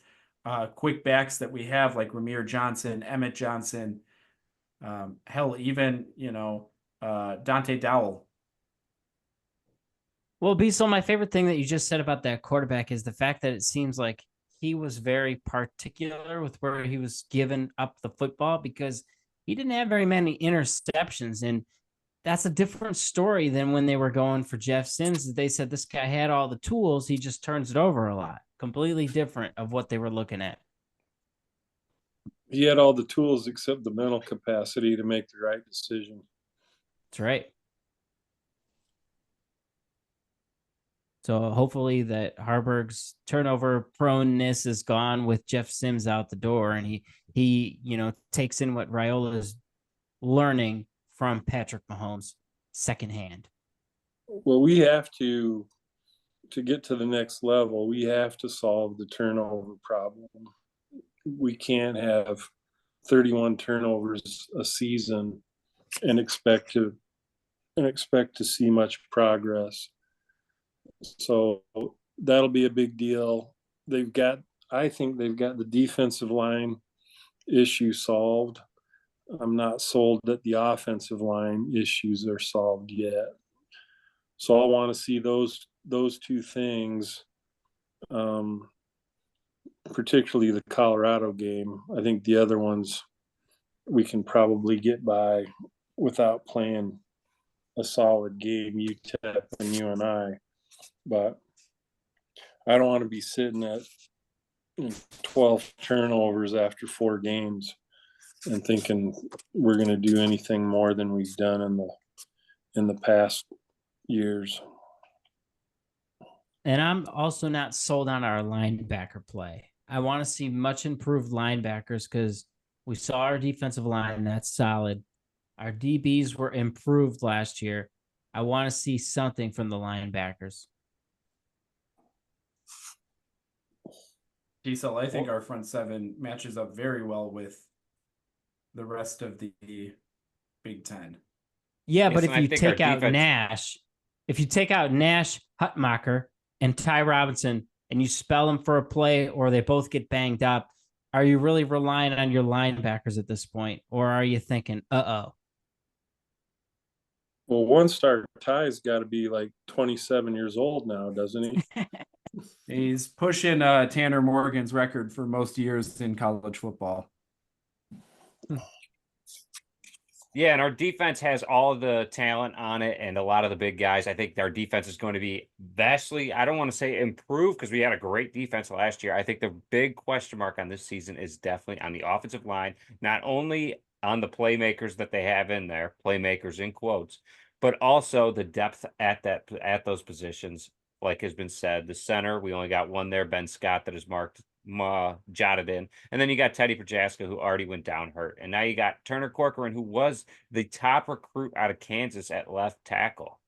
quick backs that we have, like Ramir Johnson, Emmett Johnson, hell, even, you know, Dante Dowell. Well, Beasel, my favorite thing that you just said about that quarterback is the fact that it seems like he was very particular with where he was giving up the football, because he didn't have very many interceptions. And that's a different story than when they were going for Jeff Sims. They said this guy had all the tools, he just turns it over a lot. Completely different of what they were looking at. He had all the tools except the mental capacity to make the right decision. That's right. So hopefully that Harburg's turnover proneness is gone with Jeff Sims out the door, and he you know, takes in what Raiola is learning from Patrick Mahomes secondhand. Well, we have to get to the next level, we have to solve the turnover problem. We can't have 31 turnovers a season and expect to see much progress. So that'll be a big deal. I think they've got the defensive line issue solved. I'm not sold that the offensive line issues are solved yet. So I want to see those 2 things, particularly the Colorado game. I think the other ones we can probably get by without playing a solid game, UTEP and UNI. But I don't want to be sitting at 12 turnovers after 4 games and thinking we're going to do anything more than we've done in the past years. And I'm also not sold on our linebacker play. I want to see much improved linebackers, because we saw our defensive line, that's solid. Our DBs were improved last year. I want to see something from the linebackers. Diesel, I think our front 7 matches up very well with the rest of the Big Ten. Yeah, but if you take out Nash, Hutmacher, and Ty Robinson, and you spell them for a play, or they both get banged up, are you really relying on your linebackers at this point? Or are you thinking, uh-oh? Well, one-star Ty's got to be like 27 years old now, doesn't he? He's pushing Tanner Morgan's record for most years in college football. Yeah, and our defense has all the talent on it and a lot of the big guys. I think our defense is going to be vastly, I don't want to say improved, because we had a great defense last year. I think the big question mark on this season is definitely on the offensive line, not only on the playmakers that they have in there, playmakers in quotes, but also the depth at those positions. Like has been said, the center, we only got one there, Ben Scott, that is jotted in. And then you got Teddy Projaska, who already went down hurt. And now you got Turner Corcoran, who was the top recruit out of Kansas at left tackle.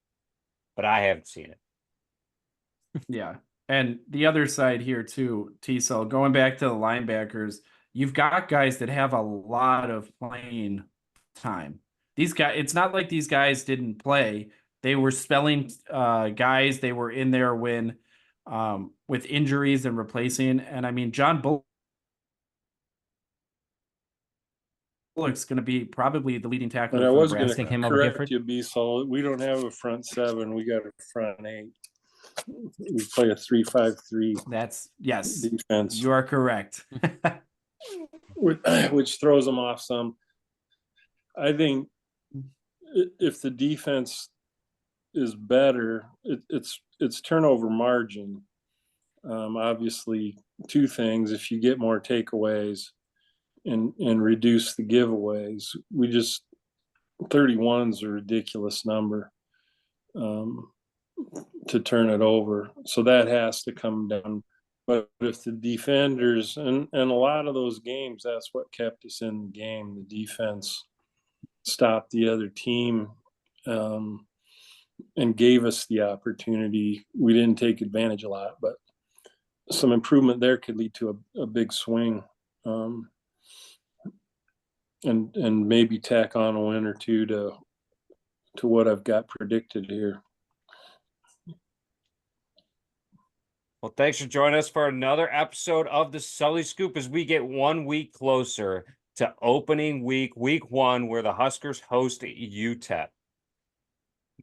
But I haven't seen it. Yeah. And the other side here too, T-Cell, going back to the linebackers, you've got guys that have a lot of playing time. These guys, it's not like these guys didn't play. They were spelling guys. They were in there when with injuries and replacing. And I mean, John Bullock's going to be probably the leading tackler. And I for was Nebraska. going to him over correct Gifford? you, B-Sol. We don't have a front seven. We got a front eight. We play a 3-5-3 That's yes. defense, You are correct. which throws them off some. I think if the defense is better, it's turnover margin. Obviously, two things: if you get more takeaways and reduce the giveaways, 31's a ridiculous number to turn it over. So that has to come down. But if the defenders and a lot of those games, that's what kept us in the game. The defense stopped the other team and gave us the opportunity. We didn't take advantage a lot, but some improvement there could lead to a big swing, and maybe tack on a win or two to what I've got predicted here. Well, thanks for joining us for another episode of the Sully Scoop as we get 1 week closer to opening week 1, where the Huskers host UTEP.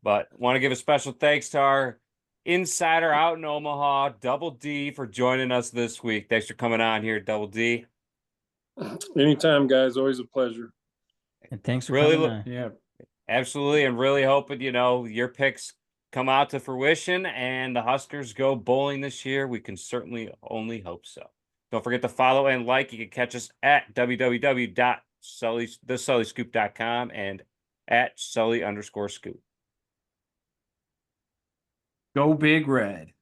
But want to give a special thanks to our insider out in Omaha, Double D, for joining us this week. Thanks for coming on here, Double D. Anytime, guys. Always a pleasure. And thanks for Really coming on. Yeah. Absolutely, and really hoping, your picks come out to fruition and the Huskers go bowling this year. We can certainly only hope so. Don't forget to follow and like. You can catch us at www.thesullyscoop.com and at Sully_scoop. Go Big Red.